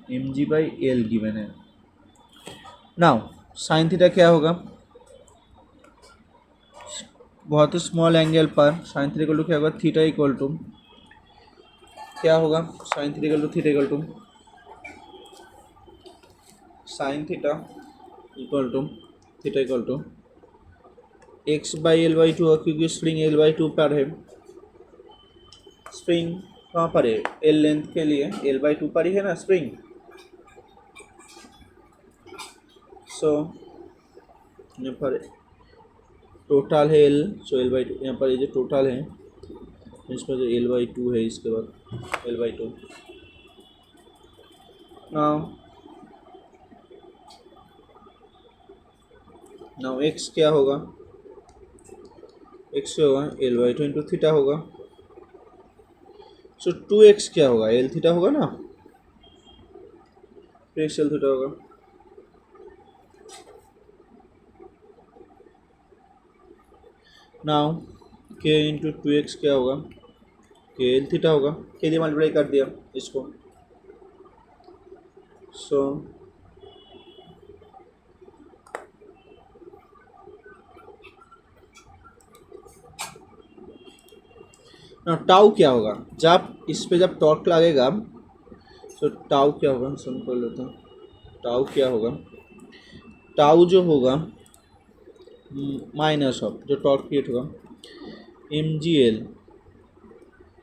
m g by L given है। नाउ साइन थीटा क्या होगा, बहुत ही स्मॉल एंगल पर साइन थीटा इक्वल टू क्या होगा, थीटा इक्वल टू क्या होगा, sine theta equal to theta equal to sine theta equal to theta equal to x by L by two, क्योंकि स्प्रिंग एल बाई टू पर है। स्प्रिंग कहाँ पर है, एल लेंथ के लिए एल बाई टू पर ही है ना स्प्रिंग। सो यहाँ पर टोटल है L, so L by to, यहाँ पर ये जो टोटल है इसमें जो एल बाई टू है, इसके बाद L by to. Now x क्या होगा, एक्स क्या होगा L by two into theta होगा। सो 2x क्या होगा, एल थीटा होगा ना, 2x एल थीटा होगा। नाउ k इंटू 2x क्या होगा, के एल थीटा होगा, के लिए मल्टीप्लाई कर दिया इसको। सो टाउ क्या होगा, जब इस पे जब टॉर्क लगेगा तो टाउ क्या होगा, सम कर लेता हूँ। टाउ क्या होगा, टाउ जो होगा माइनस ऑफ जो टॉर्क क्रिएट होगा एम जी L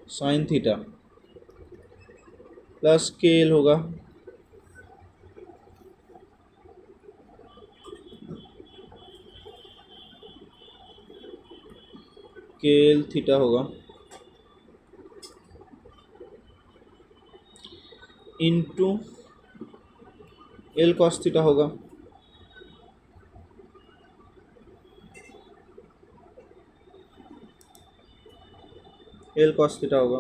sine theta plus k L होगा के एल थीटा होगा इंटू एल कॉस थीटा होगा एल कॉस थीटा होगा।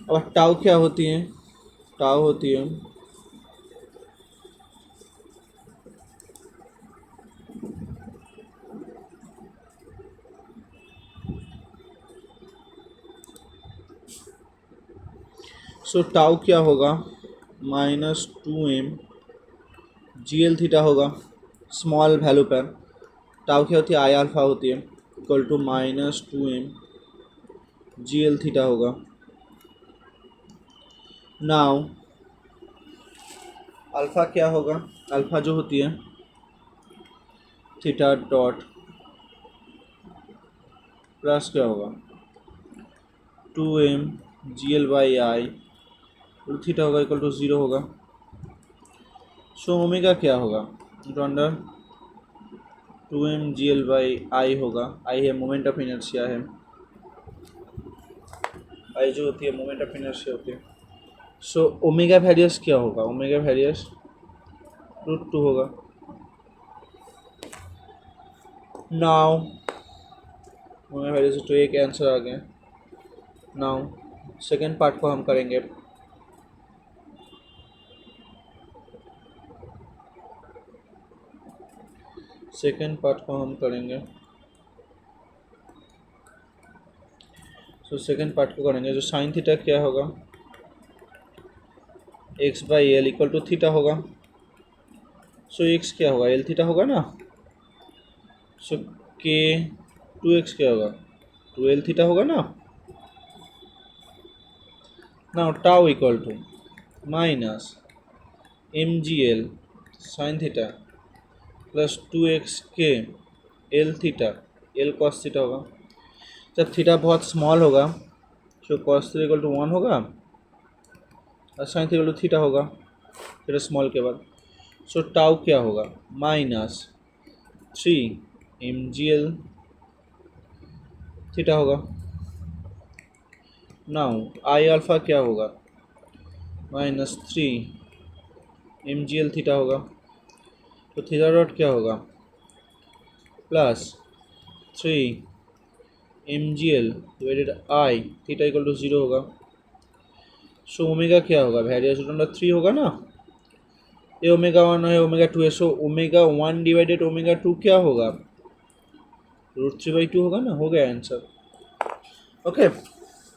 और टाउ क्या होती है? टाउ होती है सो टाउ क्या होगा -2m जी एल थीटा होगा स्मॉल वैल्यू पर। टाउ क्या होती है? आई अल्फा होती है equal to -2m g L theta होगा। नाउ अल्फा क्या होगा? अल्फा जो होती है थीटा डॉट प्लस क्या होगा 2m g L by I theta होगा इक्वल टू 0 होगा। सो ओमेगा क्या होगा? Under 2m g L by I होगा। आई है मोमेंट ऑफ इनर्शिया है, आई जो होती है मोमेंट ऑफ इनर्शिया होती है। सो ओमेगा वेरियस क्या होगा? ओमेगा वेरियस √2 होगा। नाउ ओमेगा वेरियस तो एक आंसर आ गया। नाउ सेकेंड पार्ट को हम करेंगे। सेकेंड पार्ट को हम करेंगे। सो सेकेंड पार्ट को करेंगे जो साइन थीटा क्या होगा x by L equal to theta होगा। सो एक्स क्या होगा? एल थीटा होगा ना। सो के 2x क्या होगा? 2l थीटा होगा ना। Now tau equal to minus m ji L sine theta plus 2x k L theta L cos theta होगा। जब थीटा बहुत स्मॉल होगा तो कॉस थीटा इक्वल टू 1 होगा और sine theta equal to theta होगा थीटा स्मॉल के बाद। सो टाउ क्या होगा? -3 एम जी एल थीटा होगा। नाउ आई अल्फा क्या होगा? -3 एम जी एल थीटा होगा। तो थीटा डॉट क्या होगा? +3 M ji L divided I theta equal to 0 होगा। सो ओमेगा क्या होगा? वेरियस √3 होगा ना। ये ओमेगा 1 है ओमेगा 2 है। सो ओमेगा 1 डिवाइडेड ओमेगा 2 क्या होगा? √3/2 होगा ना। हो गया answer. Okay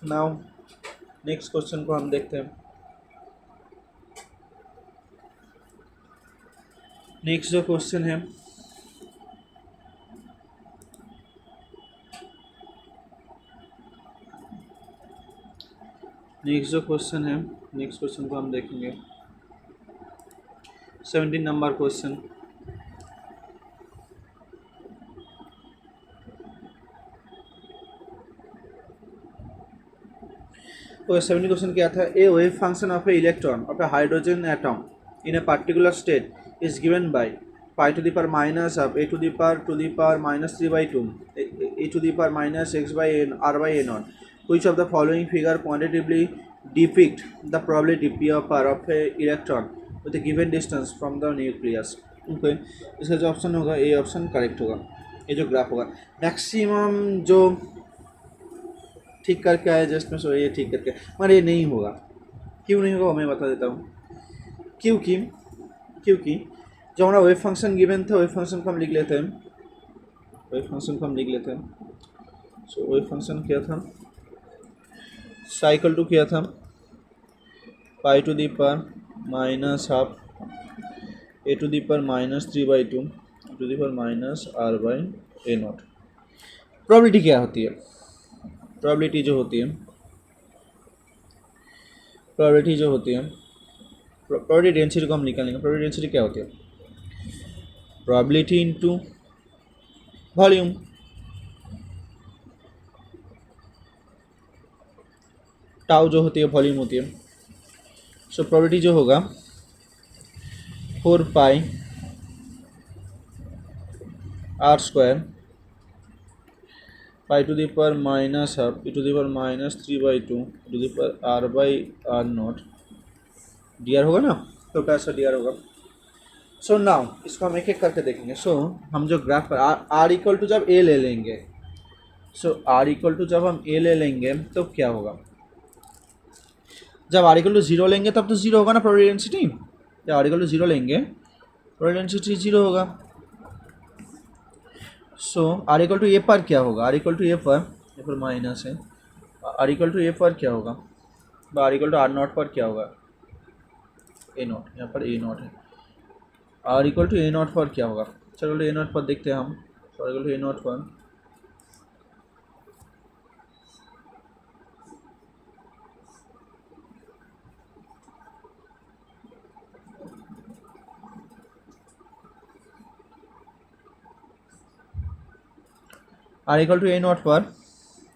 now next question को हम देखते हैं। नेक्स्ट जो क्वेश्चन है नेक्स्ट क्वेश्चन को हम देखेंगे 17 नंबर क्वेश्चन। तो 17 क्वेश्चन क्या था? A wave function of a electron of a hydrogen atom in a particular state is given by pi to the power minus of a to the power -3/2 e to the power minus x by n r by n on which of the following figure quantitatively depict the probability p of r of a electron with a given distance from the nucleus। Okay इसका जो ऑप्शन होगा ए ऑप्शन करेक्ट होगा। ये जो ग्राफ होगा मैक्सिमम जो ठीक करके आया जस्ट में सो ये ठीक करके मगर ये नहीं होगा। क्यों नहीं होगा मैं बता देता हूँ। क्योंकि जो हमारा वेव फंक्शन गिवन था वेव फंक्शन को हम लिख लेते हैं। सो वेव फंक्शन क्या था? साइकिल टू क्या था? Pi to the power -12 A to the power -3/2 to the power -r/a0। Probability क्या होती है? प्रोबेबिलिटी जो होती है प्रोबेबिलिटी डेंसिटी को हम निकालेंगे। प्रोबेबिलिटी डेंसिटी क्या होती है? Probability into volume. टाउ जो होती है वॉल्यूम होती है। सो प्रोबेबिलिटी जो होगा 4 pi R square pi to the power minus half E to the power minus 3/2 to the power R by R not D R होगा ना, तो कैसा डी आर होगा। सो नाउ इसको हम एक एक करके देखेंगे। सो हम जो ग्राफ पर आर इक्वल टू जब ए ले लेंगे, सो आर इक्वल टू जब हम ए ले लेंगे तो क्या होगा, जब आर इक्वल टू जीरो लेंगे तब तो जीरो होगा ना प्रोबेबिलिटी डेंसिटी। जब आर इक्वल टू जीरो लेंगे प्रोबेबिलिटी डेंसिटी जीरो होगा। सो आर इक्वल टू ए पर क्या होगा, आर इक्वल टू ए पर माइनस है, आर इक्वल टू ए पर क्या होगा, R equal to R nought पर क्या होगा, ए नॉट, यहाँ पर ए नॉट है। R equal to A not पर क्या होगा, चलो ए नॉट पर देखते हैं हम। R equal to A not पर R equal to A not पर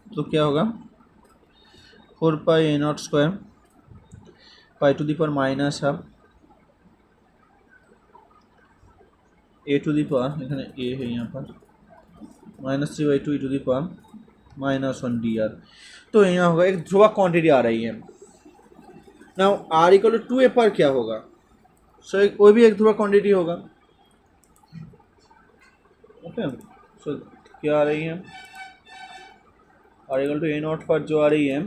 तो क्या होगा, 4 pi A not square pi to the power minus half A to the power, এখানে ए है यहाँ पर minus 3/2 E to the power minus 1 D R. तो यहाँ होगा एक ध्रुवक क्वांटिटी आ रही है। Now are equal to 2a पर क्या होगा, सो वो भी एक ध्रुवक क्वांटिटी होगा। ओके, सो क्या आ रही है, R equal to A not पर जो आ रही है,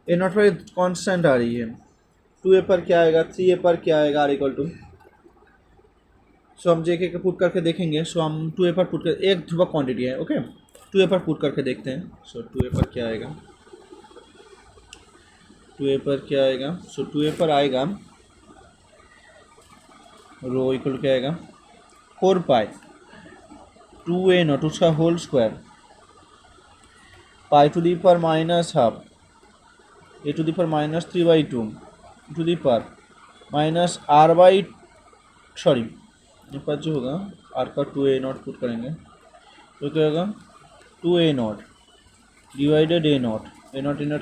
ए नॉट पर कांस्टेंट आ रही है। 2a पर क्या आएगा, 3a पर क्या आएगा आर इक्वल टू। सो हम एक एक पुट करके देखेंगे। सो हम 2a पर पुट कर, एक ध्रुवक क्वांटिटी है। ओके, 2a पर पुट करके देखते हैं। सो 2a पर क्या आएगा, 2a पर क्या आएगा, सो 2a पर आएगा रो इक्वल क्या आएगा 4 पाई 2a नॉट उसका whole square pi to the पर minus half A to the पर माइनस 3/2 टू दी पर माइनस आर बाई, सॉरी ये पर जो होगा आर का 2a नॉट पुट करेंगे तो क्या होगा 2a not divided A not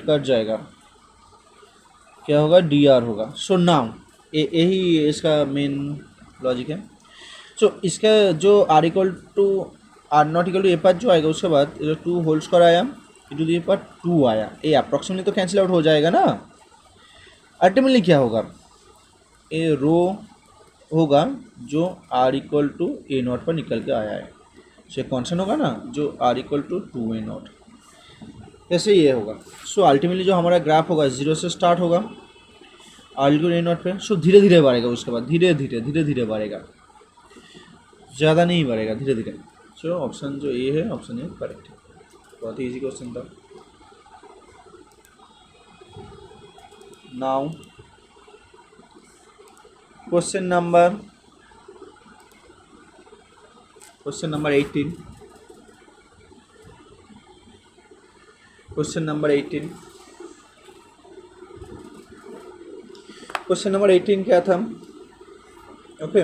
cut जाएगा, क्या होगा डी आर होगा। सो नाउ यही इसका मेन लॉजिक है। सो इसका जो R equal to R not equal to A पर जो आएगा उसके बाद 2 होल स्क्वायर आया ए टू दी पर 2 आया, ए अप्रॉक्सीमेटली तो कैंसिल आउट हो जाएगा ना। अल्टीमेटली क्या होगा, ए रो होगा जो R equal to A not पर निकल के आया है, सो कॉन्स्टेंट होगा ना जो R equal to 2a not, ऐसे ये होगा। सो अल्टीमेटली जो हमारा ग्राफ होगा 0 से स्टार्ट होगा आर इक्वल ए नॉट पे, सो धीरे धीरे बढ़ेगा, उसके बाद धीरे धीरे बढ़ेगा, ज़्यादा नहीं बढ़ेगा, धीरे धीरे। सो ऑप्शन जो ए है ऑप्शन ए करेक्ट है। बहुत ही ईजी क्वेश्चन था। Now question number 18। Question number 18 क्या था, okay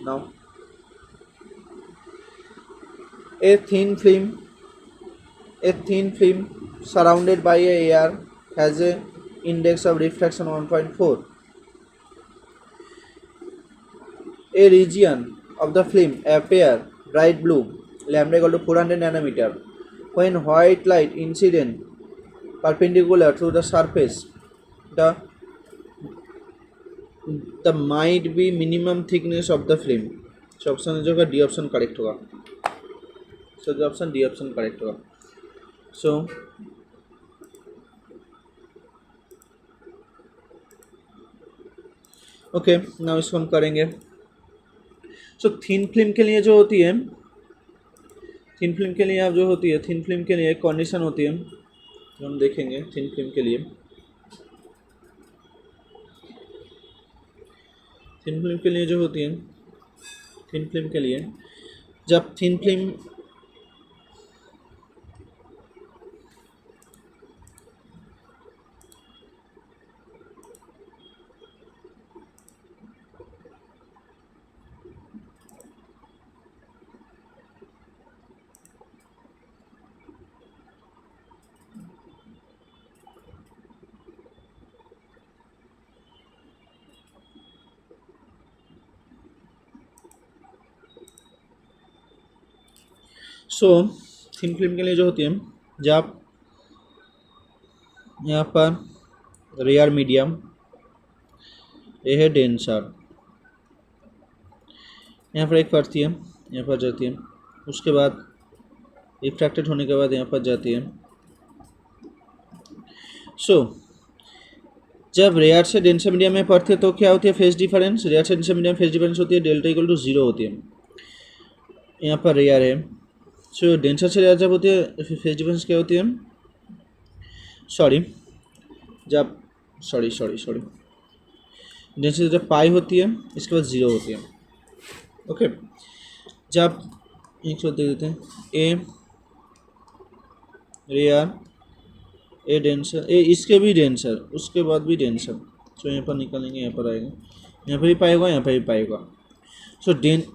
now a thin film surrounded by a air has a index of refraction 1.4. A region of the film appear bright blue, lambda equal to 400 nanometer, when white light incident perpendicular to the surface. The might be minimum thickness of the film. So option जो होगा डी ऑप्शन करेक्ट होगा। सो जो ऑप्शन डी ऑप्शन करेक्ट होगा। सो ओके नाउ इसको हम करेंगे। सो थिन फिल्म के लिए जो होती है, थिन फिल्म के लिए अब जो होती है, थिन फिल्म के लिए एक कंडीशन होती है जो हम देखेंगे। थिन फिल्म के लिए, थिन फिल्म के लिए जो होती है, थिन फिल्म के लिए जब thin film so thin film के लिए जो होती है, जब यहाँ पर रेयर मीडियम, ये है डेंसर, यहाँ पर एक पड़ती है, यहाँ पर जाती है, उसके बाद रिफ्रैक्टेड होने के बाद यहाँ पर जाती है। सो जब रेयर से डेंसर मीडियम में पड़ती है तो क्या होती है फेज डिफरेंस, रेयर से डेंसर मीडियम फेज डिफरेंस होती है डेल्टा इक्वल टू 0 होती है। यहाँ पर रेयर है, सो डेंसर से रेयर जब होती है फेज डिफरेंस क्या होती है, जब डेंसर जब पाई होती है इसके बाद 0 होती है। ओके, जब एक शब्द दे देते हैं ए रेयर ए डेंसर, ए इसके भी डेंसर, उसके बाद भी डेंसर, सो यहाँ पर निकालेंगे, यहाँ पर आएगा, यहाँ पर भी पाई होगा, यहाँ पर भी पाई होगा। सो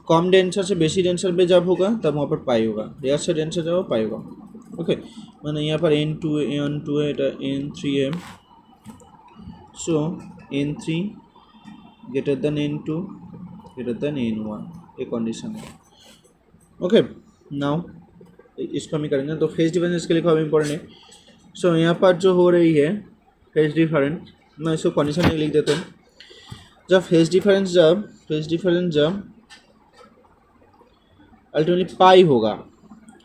कम डेंसर से बेसी डेंसर पे जब होगा तब वहाँ पर पाई होगा, रेयर से डेंसर जब पाई होगा। ओके, मैंने यहाँ पर N2 है, এটা N3 है, सो N3 greater than N2 greater than N1, ये कंडीशन है। ओके, नाउ इसको हम ही करेंगे, तो फेज डिफरेंस इसके लिए काफ़ी इंपॉर्टेंट है। सो यहाँ पर जो हो रही है फेज डिफरेंस, मैं इसको कंडीशन में लिख देता हूँ, जब फेज डिफरेंस जब अल्टीमेटली पाई होगा,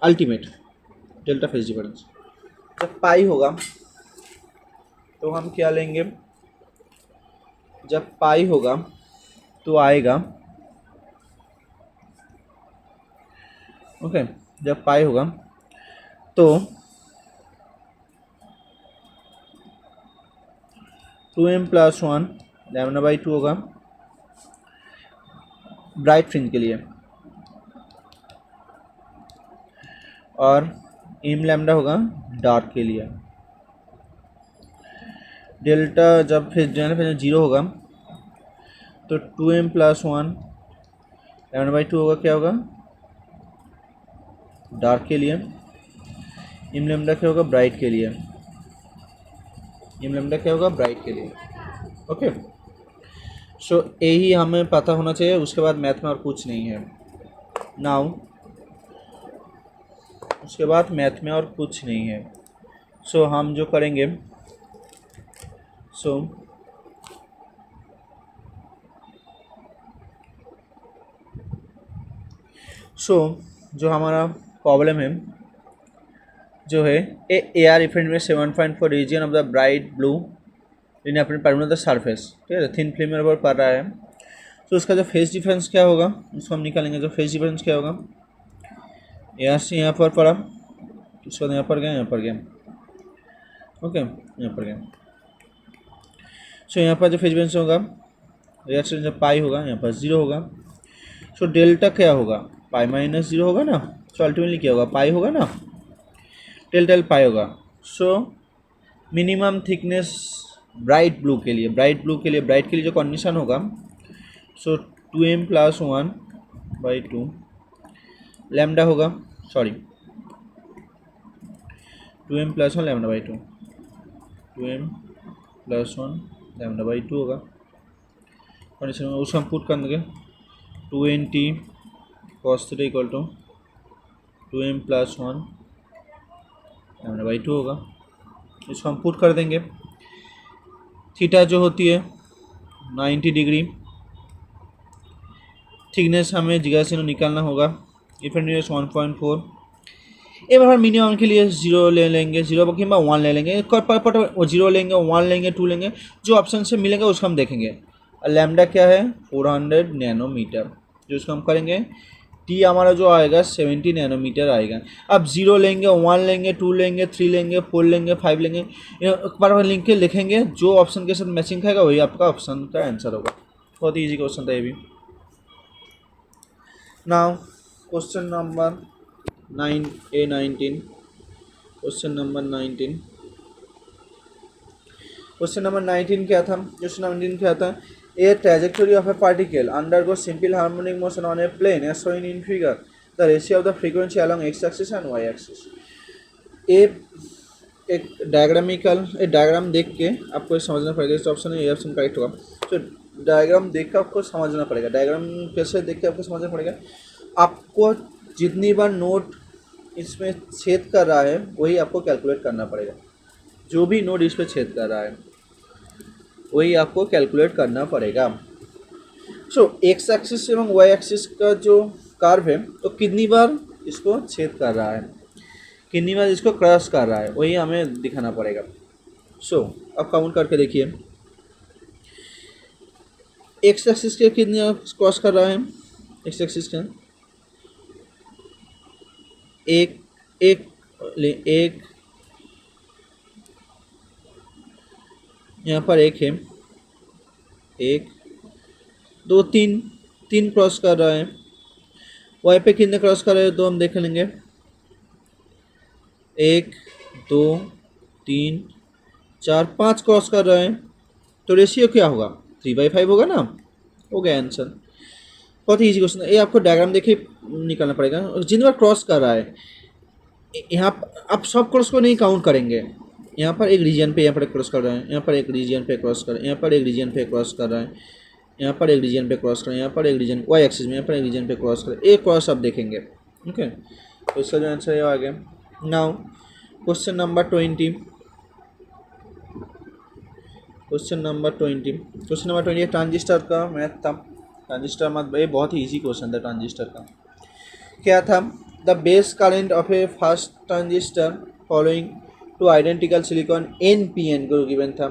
अल्टीमेट डेल्टा फेज डिफरेंस जब पाई होगा तो हम क्या लेंगे, जब पाई होगा तो आएगा, ओके, जब पाई होगा तो 2m + 1 λ/2 होगा ब्राइट फ्रिंज के लिए, और m लैम्डा होगा डार्क के लिए। डेल्टा जब फिर 0 होगा तो 2m + 1 λ/2 होगा, क्या होगा डार्क के लिए, m लैम्डा क्या होगा ब्राइट के लिए, m लैम्डा क्या होगा ब्राइट के लिए। ओके, सो यही हमें पता होना चाहिए, उसके बाद मैथ में और कुछ नहीं है। नाउ उसके बाद मैथ में और कुछ नहीं है, सो हम जो करेंगे, जो हमारा प्रॉब्लम है जो है ए आर रिफरेंट में 7.4 reason of the bright blue in अपने परमानेंट द सरफेस, ठीक है, थिन फिल्म पर पड़ रहा है। तो उसका जो फेज डिफरेंस क्या होगा उसको हम निकालेंगे। जो फेज डिफरेंस क्या होगा, यहाँ से यहाँ पर पड़ा, उसके बाद यहाँ पर गया, ओके, यहाँ पर गया। सो यहाँ पर जो फेज डिफरेंस होगा रिएक्शन जब पाई होगा, यहाँ पर 0 होगा। सो डेल्टा क्या होगा, पाई माइनस 0 होगा ना, सो अल्टीमेटली क्या होगा पाई होगा ना, डेल्टा पाई होगा। So minimum thickness bright blue के लिए, ब्राइट के लिए जो कंडीशन होगा, सो 2m + 1/2 लैम्डा होगा, 2m + 1 λ/2, 2m + 1 λ/2 होगा कंडीशन में। उसको हम पुट कर देंगे 2nt cos θ = 2m + 1 λ/2 होगा। इसको हम पुट कर देंगे। थीटा जो होती है 90 डिग्री, थिकनेस हमें जिगा से निकालना होगा, इफेक्टिवनेस 1.4। एबार मिनिमम के लिए 0 ले लेंगे, 0 कि 1 ले लेंगे, 0 लेंगे, 1 लेंगे, 2 लेंगे, जो ऑप्शन से मिलेगा उसको हम देखेंगे। और लैम्डा क्या है 400 नैनोमीटर, जो उसको हम करेंगे। टी हमारा जो आएगा 70 नैनोमीटर आएगा। अब 0 लेंगे, 1 लेंगे, 2 लेंगे, 3 लेंगे, 4 लेंगे, 5 लेंगे, बार लिख के लिखेंगे, जो ऑप्शन के साथ मैचिंग खाएगा वही आपका ऑप्शन का आंसर होगा। बहुत ईजी क्वेश्चन था ये भी। Now question number 19। Question number 19 क्या था, क्वेश्चन 19 क्या था, A trajectory of a particle undergoes simple harmonic motion on a plane as shown in figure. The ratio of the frequency along x-axis and y-axis. एक डायग्राम देख के आपको समझना पड़ेगा। इस ऑप्शन में ये ऑप्शन करेक्ट होगा। तो डायग्राम देख के आपको समझना पड़ेगा। डायग्राम कैसे देख के आपको समझना पड़ेगा, आपको जितनी बार नोट इसमें छेद कर रहा है वही आपको कैलकुलेट करना पड़ेगा। जो भी नोड इस पे छेद कर रहा है वही आपको कैलकुलेट करना पड़ेगा। सो एक्स एक्सिस एवं वाई एक्सिस का जो कर्व है तो कितनी बार इसको छेद कर रहा है, कितनी बार इसको क्रॉस कर रहा है, वही हमें दिखाना पड़ेगा। सो अब काउंट करके देखिए, एक्स एक्सिस के कितनी बार क्रॉस कर रहा है, एक्स एक्सिस का एक एक एक यहाँ पर एक है, एक दो तीन, तीन क्रॉस कर रहा है। वाई पे कितने क्रॉस कर रहे हैं तो हम देख लेंगे, एक दो तीन चार पाँच क्रॉस कर रहा है, तो रेशियो क्या होगा, 3/5 होगा ना। हो गया आंसर। बहुत ही ईजी क्वेश्चन है ये, आपको डायग्राम देखिए निकालना पड़ेगा। और जिन बार क्रॉस कर रहा है यहाँ आप सब क्रॉस को नहीं काउंट करेंगे, यहाँ पर एक रीजन पे यहाँ पर क्रॉस कर रहा है, यहाँ पर एक रीजन पे क्रॉस कर रहा है, यहाँ पर एक रीजन पे क्रॉस कर रहा है, यहाँ पर एक रीजन पे क्रॉस कर रहा है, यहाँ पर एक रीजन वाई एक्सिस में यहाँ पर एक रीजन पे क्रॉस कर रहा है, एक क्रॉस आप देखेंगे। ओके, तो इसका जो आंसर है आ गया। Now question number 20, question number 20 transistor का मैथ था। ट्रांजिस्टर मत ये बहुत ही ईजी क्वेश्चन था। ट्रांजिस्टर का क्या था, the base current of A first transistor following two identical silicon NPN को गिवन था।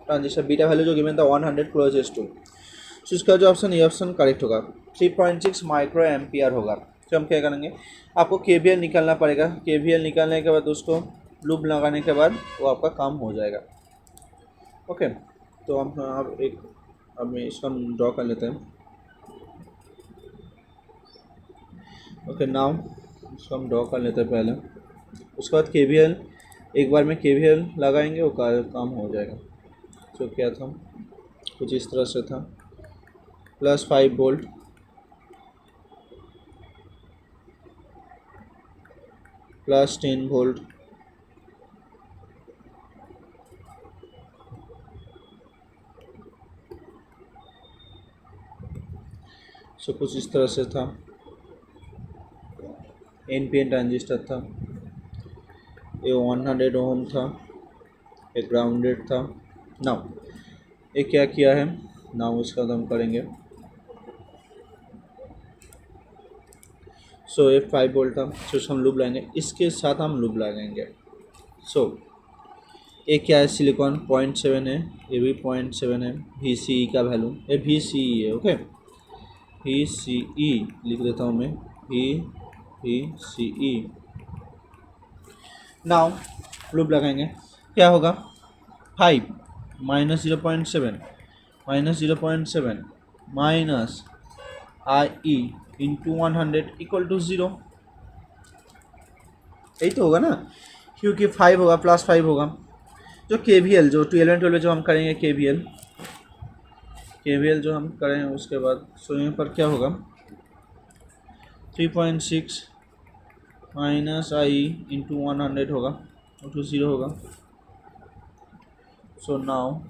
ट्रांजिस्टर बीटा वैल्यू जो गिवन था 100 क्लोजेस्ट टू, तो इसका जो ऑप्शन ये ऑप्शन करेक्ट होगा, 3.6 माइक्रो एम्पियर होगा। तो हम क्या करेंगे, आपको KVL निकालना पड़ेगा। KVL निकालने के बाद उसको लूप लगाने के बाद वो आपका काम हो जाएगा। ओके, तो हम अब इसको हम ड्रॉ कर लेते हैं। ओके, नाउ इसको हम ड्रॉ कर लेते हैं पहले, उसके बाद KVL एक बार में KVL लगाएंगे, वो काम हो जाएगा। तो क्या था, कुछ इस तरह से था, +5 वोल्ट +10 वोल्ट सो कुछ इस तरह से था। NPN ट्रांजिस्टर था, ये 100 ओम था, ये ग्राउंडेड था। नाउ ये क्या किया है, नाउ इसका हम करेंगे। सो ये 5 वोल्ट था, सो हम लूप लगाएंगे, इसके साथ हम लूप लगाएंगे। सो ये क्या है, सिलिकॉन 0.7 है, ये भी 0.7 है। VCE का वैल्यू ये VCE है। ओके, VCE लिख देता हूँ मैं, VCE। नाउ लूप लगाएंगे, क्या होगा, 5 - 0.7 -0.7 माइनस IE इंटू 100 = 0, यही तो होगा ना, क्योंकि 5 होगा +5 होगा। जो KVL जो 12 12 जो हम करेंगे, KVL जो हम करें उसके बाद सो यहाँ पर क्या होगा, 3.6 माइनस IE इंटू 100 होगा, इंटू 0 होगा। सो नाउ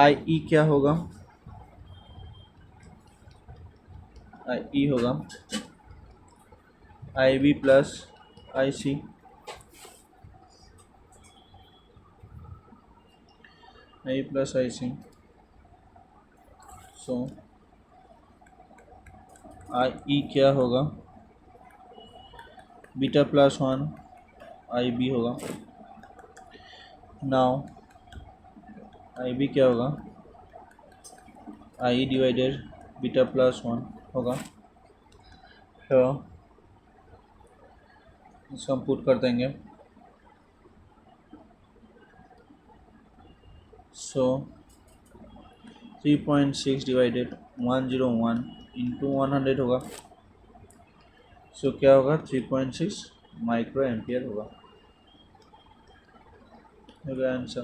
IE क्या होगा, IE होगा IB plus IC, IE plus IC। सो IE क्या होगा, बीटा +1 IB होगा। नाउ IB क्या होगा, IE डिवाइडेड बीटा +1 होगा। तो इसको हम पुट कर देंगे। सो 3.6 डिवाइडेड 101 इंटू 100 होगा। सो क्या होगा, 3.6 माइक्रो एम्पियर होगा answer.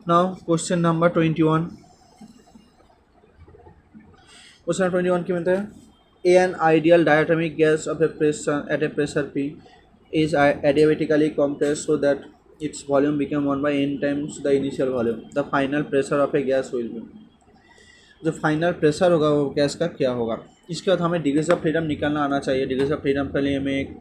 Now question number 21, question 21 की मतलब है, an ideal diatomic gas of a pressure at a pressure P is adiabatically compressed so that its volume became 1 by n times the initial volume. The final pressure of a gas will be, जो फाइनल प्रेशर होगा वो गैस का क्या होगा। इसके बाद हमें डिग्रीज ऑफ फ्रीडम निकालना आना चाहिए। डिग्रीज ऑफ फ्रीडम के लिए हमें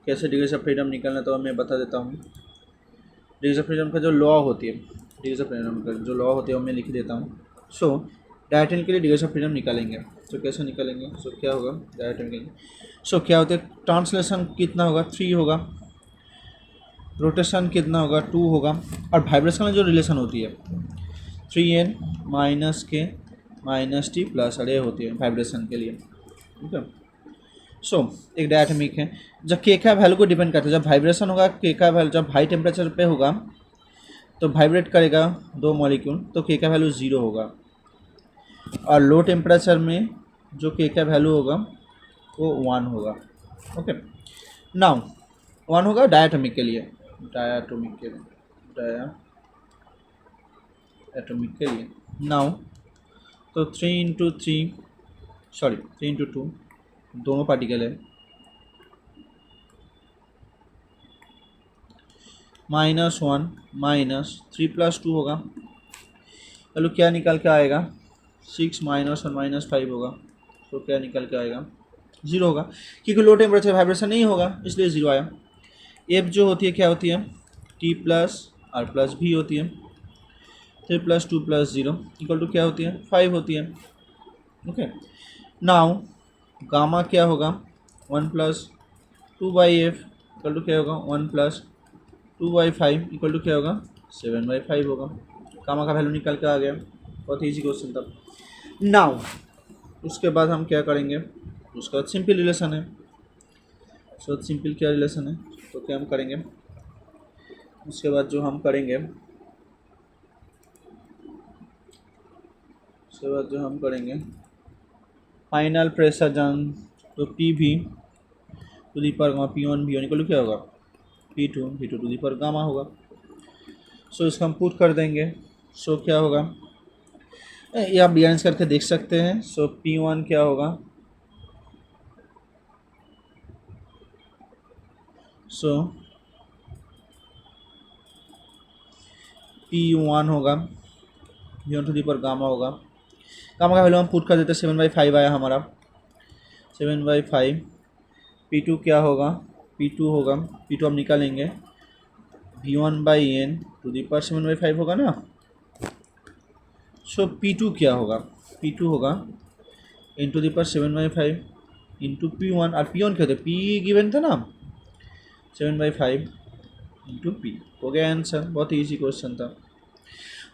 कैसे डिग्रीज ऑफ फ्रीडम निकालना तो मैं बता देता हूँ। डिग्रीज ऑफ फ्रीडम का जो लॉ होती है, डिग्रीज ऑफ फ्रीडम का जो लॉ होती है वो मैं लिख देता हूँ। सो डायरेक्ट के लिए डिग्रीज ऑफ फ्रीडम निकालेंगे। तो कैसे निकालेंगे, सो क्या होगा डायरेक्ट के लिए, सो क्या होता है, ट्रांसलेशन कितना होगा 3 होगा, रोटेशन कितना होगा 2 होगा, और वाइब्रेशन में जो रिलेशन होती है 3n माइनस के माइनस टी प्लस अरे होती है वाइब्रेशन के लिए, ठीक है। सो एक डायटमिक है, जब के का वैल्यू को डिपेंड करता है। जब वाइब्रेशन होगा के का वैल्यू, जब हाई टेम्परेचर पे होगा तो वाइब्रेट करेगा 2 मॉलिक्यूल, तो के का वैल्यू 0 होगा, और लो टेम्परेचर में जो के का वैल्यू होगा वो 1 होगा। ओके, नाउ 1 होगा डायटमिक के लिए, डायटोमिक के लिए, डायटोमिक के लिए। नाउ तो 3 इंटू 2 दोनों पार्टिकल है, -1 -3 + 2 होगा। चलो क्या निकल के आएगा, 6 -1 -5 होगा। तो क्या निकल के आएगा 0 होगा, क्योंकि लो टेम्परेचर वाइब्रेशन नहीं होगा इसलिए 0 आया। एफ जो होती है क्या होती है, T + R + B होती है। 3 + 2 + 0 = क्या होती है 5 होती है। ओके, नाउ गामा क्या होगा 1 + 2/f = क्या होगा 1 + 2/5 = क्या होगा 7/5 होगा। गामा का वैल्यू निकल के आ गया, बहुत ईजी क्वेश्चन था। नाउ उसके बाद हम क्या करेंगे, उसके बाद सिंपल रिलेशन है। सो सिंपल क्या रिलेशन है, तो क्या हम करेंगे, उसके बाद जो हम करेंगे, उसके बाद जो हम करेंगे फाइनल प्रेशर जान, तो पी भी टू दी पर गामा P1 V1 = क्या होगा P2 V2 टू दी पर गामा होगा। सो इसको हम पुट कर देंगे। सो क्या होगा, ये आप डिफाइन करके देख सकते हैं। सो P1 क्या होगा, सो P1 होगा V1 टू दी पर गामा होगा। गामा का वैल्यू हम पुट कर देते हैं, 7/5 आया हमारा, 7/5। P2 क्या होगा, P2 होगा, P2 हम निकालेंगे V1/n टू दी पर 7/5 होगा ना। सो P2 क्या होगा, P2 होगा इन टू दी पर 7/5 इंटू P1, और P1 क्या होता है, P गिवन था ना 7/5 इंटू P, हो गया आंसर। बहुत ईजी क्वेश्चन था।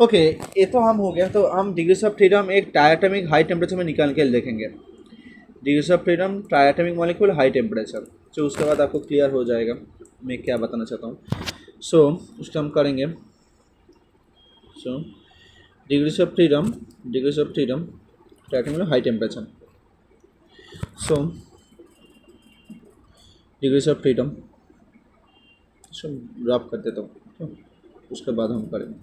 ओके, ये तो हम हो गया। तो हम डिग्रीज ऑफ फ्रीडम एक डायटोमिक हाई टेम्परेचर में निकाल के देखेंगे। Degrees of freedom diatomic molecule high temperature, तो उसके बाद आपको क्लियर हो जाएगा मैं क्या बताना चाहता हूँ। सो उसको हम करेंगे। So degrees of freedom diatomic high temperature. So degrees of freedom so drop कर देता हूँ, तो उसके बाद हम करेंगे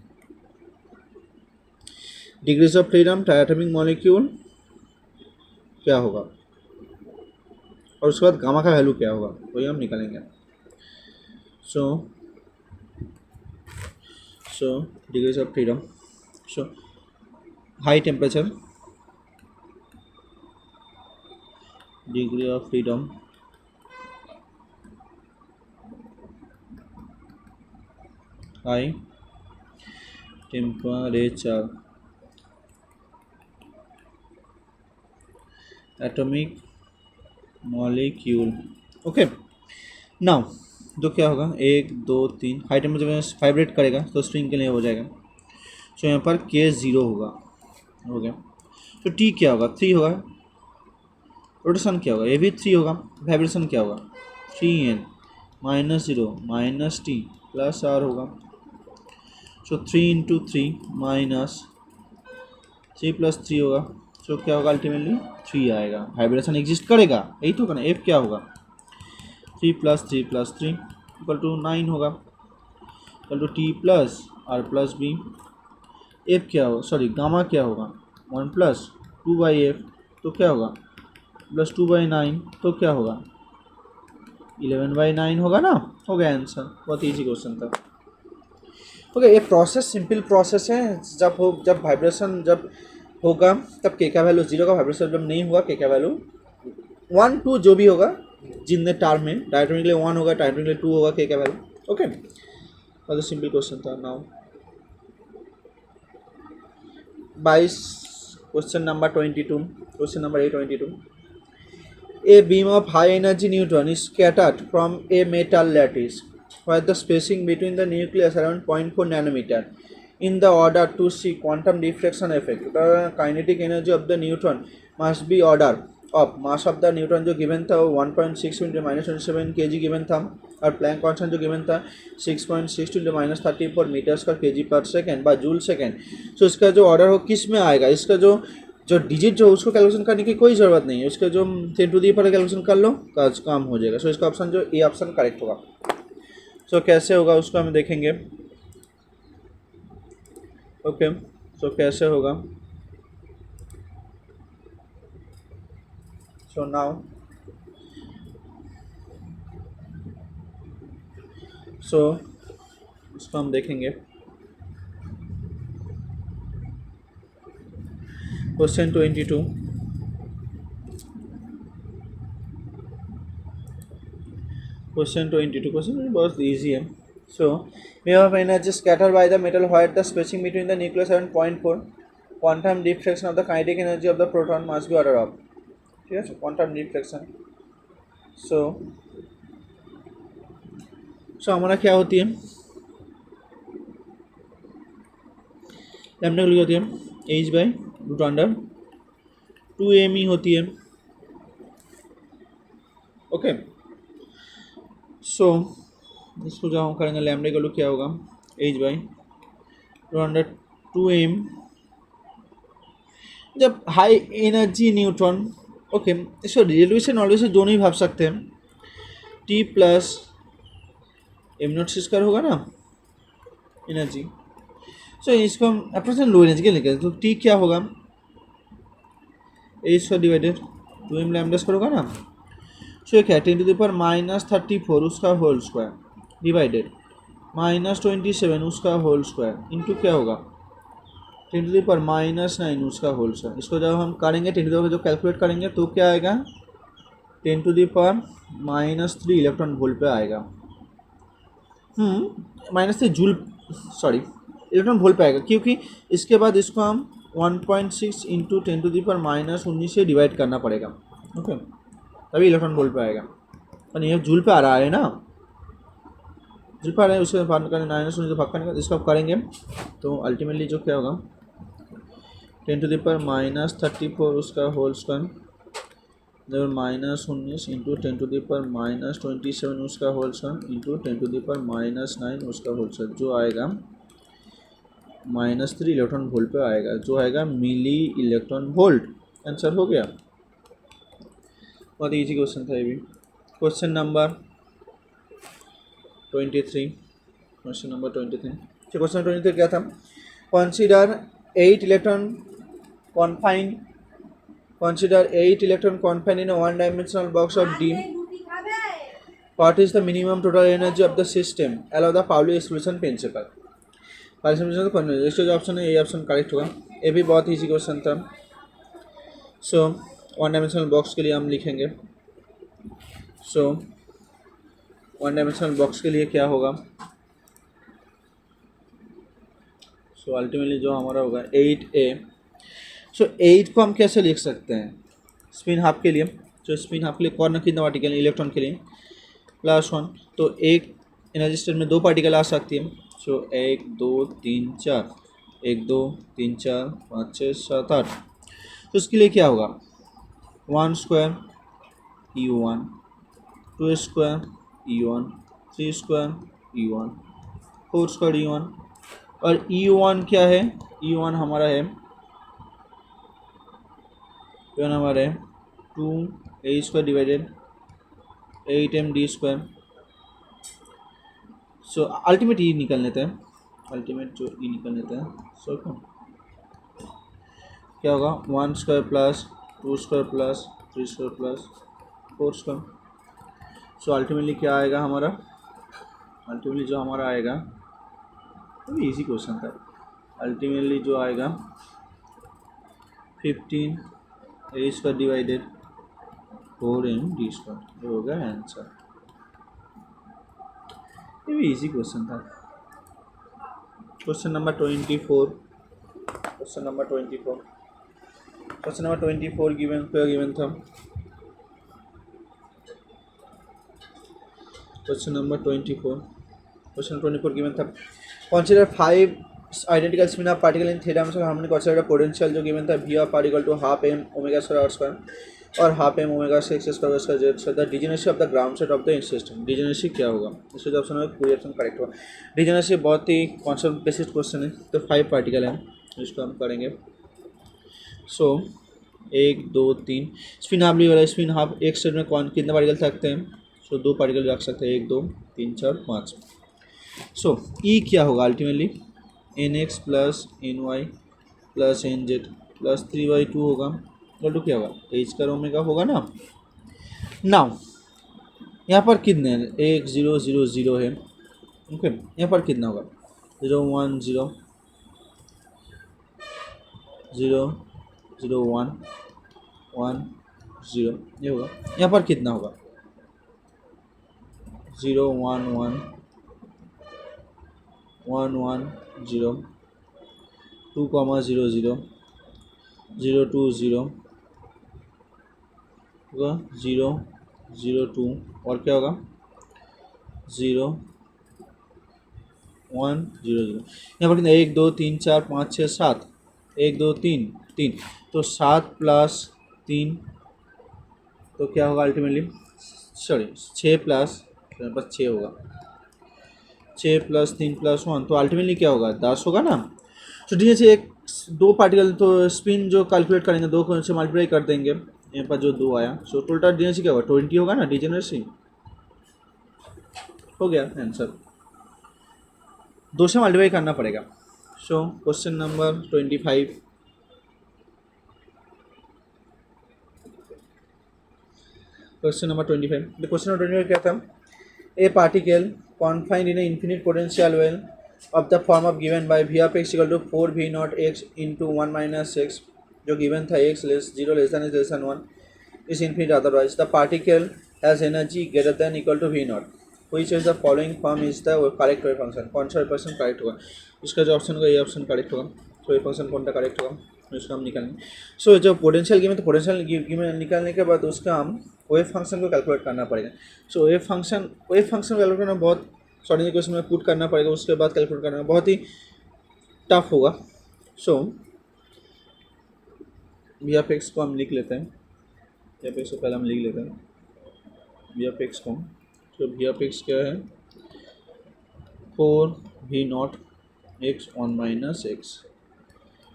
degrees of freedom diatomic molecule क्या होगा, और उसके बाद गामा का वैल्यू क्या होगा वही हम निकालेंगे। So degrees of freedom, so high temperature, degree of freedom high temperature atomic molecule. Okay, now तो क्या होगा 1 2 3 हाई टेम्परेचर में वाइब्रेट करेगा तो स्ट्रिंग के लिए हो जाएगा। सो यहाँ पर K 0 होगा, हो गया। तो T क्या होगा 3 होगा, रोटेशन क्या होगा ये भी 3 होगा, वाइब्रेशन क्या होगा 3n -0 -t + r होगा। सो 3 × 3 -3 + 3 होगा। सो क्या होगा अल्टीमेटली 3 आएगा, वाइब्रेशन एग्जिस्ट करेगा, यही तो करना। एफ क्या होगा 3 + 3 + 3 = 9 होगा, T + R + B। एफ क्या होगा, सॉरी गामा क्या होगा 1 + 2/f, तो क्या होगा +2/9, तो क्या होगा 11/9 होगा ना, हो गया आंसर। बहुत ईजी क्वेश्चन था। ओके, ये प्रोसेस सिंपल प्रोसेस है। जब वाइब्रेशन जब होगा तब के का वैल्यू 0 का, वाइब्रेशन जब नहीं होगा के का वैल्यू 1 2 जो भी होगा जितने टर्म में, डायटोनिक के लिए 1 होगा, टाइटोनिक के लिए 2 होगा के का वैल्यू। ओके, बहुत सिंपल क्वेश्चन था। Now 22, question number 22, question number A22। A beam of high energy neutron is scattered from a metal lattice where the spacing between the nucleus around 0.4 nanometer. In the order to see quantum diffraction effect, the kinetic energy of the neutron must be order of mass of the neutron जो given था वो 1.6 into -27 kg given था, और प्लैंक कांस्टेंट जो given था 6.6 into -34 मीटर्स का kg पर सेकेंड बाय जूल सेकेंड। सो इसका जो ऑर्डर हो किस में आएगा, इसका जो डिजिट जो उसको कैलकुलेशन करने की कोई ज़रूरत नहीं है, उसका जो 10 टू दी पर कैलकुलेशन कर लो, काम हो जाएगा। सो इसका ऑप्शन जो ए ऑप्शन करेक्ट होगा। सो कैसे होगा उसको हम देखेंगे। ओके, सो कैसे होगा। सो नाउ उसको हम देखेंगे। क्वेश्चन 22, क्वेश्चन बहुत ईजी है। So way of energy scatter by the metal white the spacing between the nucleus 7.4 quantum diffraction of the kinetic energy of the proton must be order of. ठीक है, क्वांटम डिफ्रैक्शन। सो हमारा क्या होती है, लैम्डा की होती है h/√2m होती है। ओके, सो इसको जो हम करेंगे लैम्डा का क्या होगा h/√2m जब हाई एनर्जी न्यूट्रॉन। ओके, इसको रिलेटिव से नॉलेज से दोनों ही भाग सकते हैं। T प्लस m0c² होगा ना एनर्जी। सो इसको हम अप्रोक्सीमेट लो एनर्जी के लेकर, तो T क्या होगा h² डिवाइडेड 2m लैम्डा² होगा ना। सो क्या 10⁻34 उसका होल स्क्वायर डिवाइडेड -27 उसका होल स्क्वायर इंटू क्या होगा 10⁻⁹ उसका होल स्क्वायर। इसको जब हम करेंगे 10 जो कैलकुलेट करेंगे तो क्या आएगा 10⁻³ इलेक्ट्रॉन वोल्ट पे आएगा। -3 जूल सॉरी इलेक्ट्रॉन वोल्ट पे आएगा, क्योंकि इसके बाद इसको हम 1.6 इंटू 10⁻⁹ से डिवाइड करना पड़ेगा। ओके, तभी इलेक्ट्रॉन वोल्ट पे आएगा। और ये जूल पे आ रहा है ना, जूल पे आ रहा है, उसके बाद करने -19 से भाग करने का इसको करेंगे तो अल्टीमेटली जो क्या होगा 10⁻34 उसका होल स्क्वायर -19 इंटू 10⁻27 उसका होल स्क्वायर इंटू 10⁻⁹ उसका होल स्क्वायर, जो आएगा -3 इलेक्ट्रॉन वोल्ट पे आएगा, जो आएगा मिली इलेक्ट्रॉन वोल्ट। आंसर हो गया। बहुत ईजी क्वेश्चन था ये भी। Question number 23, question number 23। Question 23 क्या था, consider 8 electron confined in a one-dimensional box of D. What is the minimum total energy of the system? Allow the Pauli exclusion principle. इसका जो ऑप्शन है ये ऑप्शन करेक्ट होगा। ये भी बहुत ईजी क्वेश्चन था। सो वन डायमेंशनल बॉक्स के लिए हम लिखेंगे। सो वन डायमेंशनल बॉक्स के लिए क्या होगा, सो अल्टीमेटली जो हमारा होगा 8a। सो 8 को हम कैसे लिख सकते हैं स्पिन हाफ के लिए, तो स्पिन हाफ के लिए कौन कितना पार्टिकल इलेक्ट्रॉन के लिए +1, तो एक एनर्जी स्टेट में 2 पार्टिकल आ सकती है। सो 1 2 3 4 1 2 3 4 5 6 7 8, तो उसके लिए क्या होगा 1² E1 2² E1 3² E1 4² E1, और E1 क्या है, E1 हमारा है 2a² डिवाइडेड 8md²। सो अल्टीमेट ई निकल लेते हैं, अल्टीमेट जो ई निकल लेते हैं। सो क्या होगा 1² plus 2² plus 3² plus 4²। So ultimately क्या आएगा हमारा, अल्टीमेटली जो हमारा आएगा, तो इजी क्वेश्चन था, अल्टीमेटली जो आएगा 15 a² डिवाइडेड 4md², ये होगा आंसर। ये भी इजी क्वेश्चन था। Question number 24, question number 24, question number 24 given था। क्वेश्चन नंबर 24 गिवन था। Consider 5 identical spin of particle in three dimensional harmonic consider potential जो गिवन था v of r equal to half m omega square r square और हाफ m ओमेगा से x square square z। The degeneracy of the ground set of the system. Degeneracy क्या होगा, इसका जो ऑप्शन होगा कोई ऑप्शन करेक्ट होगा। डिजेनेसी बहुत ही कॉन्सेप्ट बेसिस क्वेश्चन है। तो 5 पार्टिकल हैं, इसको हम करेंगे। सो 1 2 3 स्पिन हाफ वाला स्पिन हाफ एक सेट में कौन कितने पार्टिकल सकते हैं, सो 2 पार्टिकल रख सकते हैं, 1 2 3 4 5। सो ई क्या होगा ultimately nx plus ny plus nz plus 3/2 होगा, इक्वल टू क्या होगा h² ओमेगा होगा ना। नाउ यहाँ पर कितने हैं, 1 0 0 0 है, ओके। यहाँ पर कितना होगा 0 1 0 0 0 1 1 0, ये होगा। यहाँ पर कितना होगा 0 1 1 1 1 0 2 0 0 0 2 0 होगा 0 0 2 और क्या होगा 0 1 0 0। यहाँ पर कितना 1 2 3 4 5 6 7, 1 2 3 3, तो 7 प्लस 3 तो क्या होगा अल्टीमेटली, सॉरी 6 प्लस बस 6 होगा, 6 प्लस 3 प्लस 1, तो अल्टीमेटली क्या होगा 10 होगा ना। तो डी से एक 2 पार्टिकल तो स्पिन जो कैलकुलेट करेंगे 2 से मल्टीप्लाई कर देंगे, यहाँ पर जो 2 आया, सो टोटल डी क्या होगा 20 होगा ना, डिजेनरेसी हो गया आंसर। 2 से मल्टीप्लाई करना पड़ेगा। सो क्वेश्चन नंबर 25, क्वेश्चन नंबर 25, तो क्वेश्चन नंबर 25 क्या था, a particle confined in infinite potential well of the form of given by v of x equal to 4 v naught x into 1 minus x, जो given था x less 0 less than is less than 1 is infinite otherwise the particle has energy greater than equal to v naught, which is the following form is the correct wave function। कौन सा पर्सन करेक्ट होगा, इसका जो ऑप्शन होगा ये ऑप्शन करेक्ट होगा। तो वेव फंक्शन कौन सा करेक्ट होगा इसको हम निकालेंगे। सो जब पोटेंशियल गिवन तो पोटेंशियल गिवन निकालने के बाद उसका हम वेव फंक्शन को कैलकुलेट करना पड़ेगा। सो वेव फंक्शन कैलकुलेट करना बहुत सॉरी क्वेश्चन में पुट करना पड़ेगा, उसके बाद कैलकुलेट करना बहुत ही टफ होगा। सो वी ऑफ एक्स को हम लिख लेते हैं, वी ऑफ एक्स को पहले हम लिख लेते हैं वी ऑफ एक्स को। तो वी ऑफ एक्स क्या है 4 v not x 1 minus x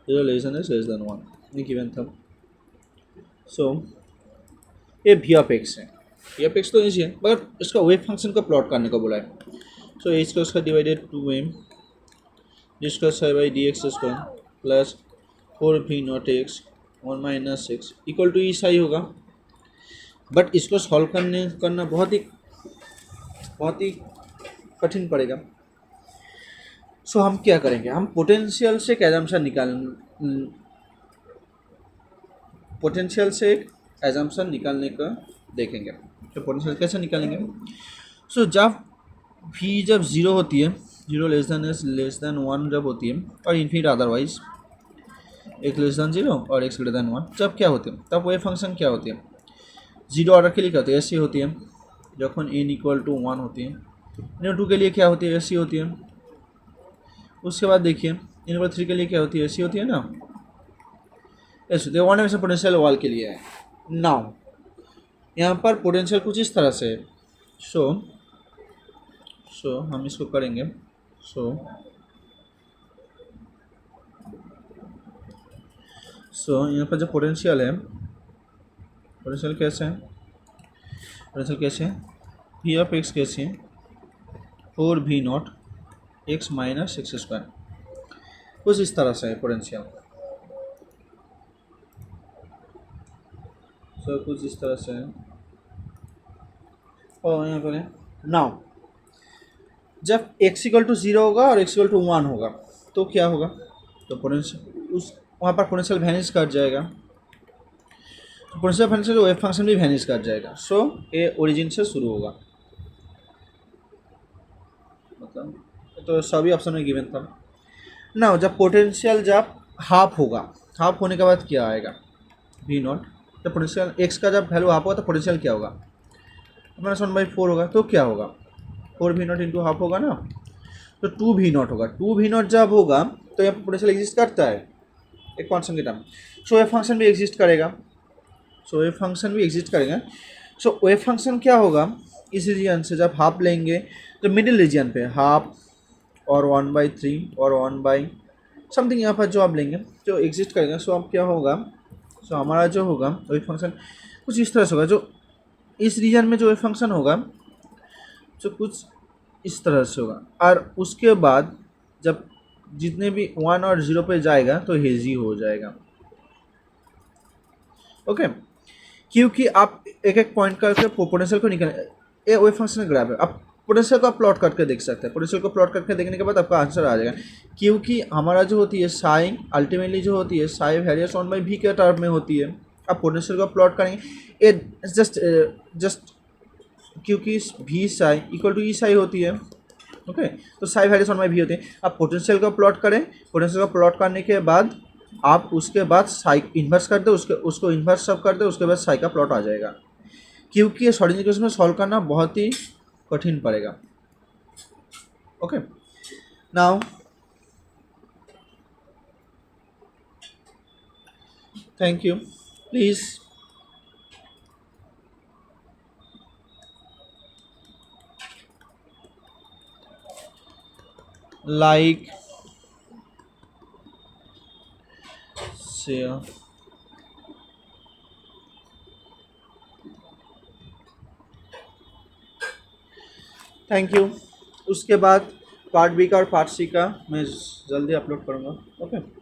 0 less then 1 ये गिवन था। सो ये वी ऑफ एक्स है, वी ऑफ एक्स तो इजी है मगर इसका वेव फंक्शन को प्लॉट करने को बोला है। सो एच का उसका डिवाइडेड 2m जिसका psi by D X square plus 4 v not X 1 minus X equal to E psi होगा। बट इसको सॉल्व करना बहुत ही कठिन पड़ेगा। सो हम क्या करेंगे, हम पोटेंशियल से एक एजम्पशन निकालने का देखेंगे। तो पोटेंशियल कैसे निकालेंगे। सो जब v जब 0 होती है 0 लेस देन 1 जब होती है और infinite otherwise x less than 0 और x ग्रेटर देन 1 जब क्या होते हैं, तब वेव फंक्शन क्या होती है 0 ऑर्डर के लिए क्या होती है ऐसी होती है। जब n इक्वल टू 1 होती है, n 2 के लिए क्या होती है ऐसी होती है। उसके बाद देखिए n इक्वल 3 के लिए क्या होती है ऐसी होती है ना, ऐसे होती है। 1 डायमेंशनल पोटेंशियल वॉल के लिए है। नाउ यहाँ पर पोटेंशियल कुछ इस तरह से है। सो हम इसको करेंगे। सो यहाँ पर जो पोटेंशियल है, पोटेंशियल कैसे है, v ऑफ एक्स कैसे है 4 v not x minus x square, कुछ इस तरह से है पोटेंशियल। सो कुछ इस तरह से है। और यहाँ पर नाउ जब x इक्वल टू 0 होगा और x इक्वल टू 1 होगा तो क्या होगा, तो पोटेंशियल उस वहाँ पर पोटेंशियल वैनिश कर जाएगा, तो पोटेंशियल वैनिश वेव फंक्शन भी वैनिश कर जाएगा। सो ये ओरिजिन से शुरू होगा, मतलब तो सभी ऑप्शन में गिवन था ना। जब पोटेंशियल जब हाफ होगा, हाफ होने के बाद क्या आएगा, वी नॉट। जब पोटेंशियल एक्स का जब वैल्यू हाफ होगा तो पोटेंशियल क्या होगा, -1/4 होगा, तो क्या होगा 4v0 इंटू हाफ होगा ना, तो 2v0 होगा। 2v0 जब होगा तो यहाँ पर पोटेंशियल एग्जिस्ट करता है एक कॉन्स्टेंट के टर्म, सो वेव फंक्शन भी एग्जिस्ट करेगा, सो वेव फंक्शन भी एग्जिस्ट करेगा। सो वेव फंक्शन क्या होगा, इस रीजन से जब हाफ लेंगे तो मिडिल रीजन पे हाफ और 1/3 और 1 समथिंग यहाँ पर जो आप लेंगे जो एग्जिस्ट करेगा। सो अब क्या होगा, सो हमारा जो होगा वेव फंक्शन कुछ इस तरह से होगा, जो इस रीजन में जो वेव फंक्शन होगा जो कुछ इस तरह से होगा, और उसके बाद जब जितने भी 1 और 0 पे जाएगा तो हेजी हो जाएगा। ओके, क्योंकि आप एक एक पॉइंट करके पोटेंशियल को निकाल, ये वेव फंक्शन ग्राफ है, आप पोटेंशियल को आप प्लॉट करके देख सकते हैं। पोटेंशियल को प्लॉट करके देखने के बाद आपका आंसर आ जाएगा, क्योंकि हमारा जो होती है साइन अल्टीमेटली जो होती है साइन वेरियस 1/v के टर्म में होती है। आप पोटेंशियल को प्लॉट करेंगे ये जस्ट क्योंकि we psi equal to E Sai होती है। ओके, तो साई वेरियस 1/v होती है। आप पोटेंशियल को प्लॉट करें, पोटेंशियल को प्लॉट करने के बाद आप उसके बाद साई इन्वर्स कर दो, उसको इन्वर्स सब कर दो, उसके बाद साई का प्लॉट आ जाएगा। क्योंकि ये श्रोडिंगर इक्वेशन में सॉल्व करना बहुत ही कठिन पड़ेगा। Okay, now thank you, please like, share, thank you. उसके बाद पार्ट बी का और पार्ट सी का मैं जल्दी अपलोड करूँगा। ओके।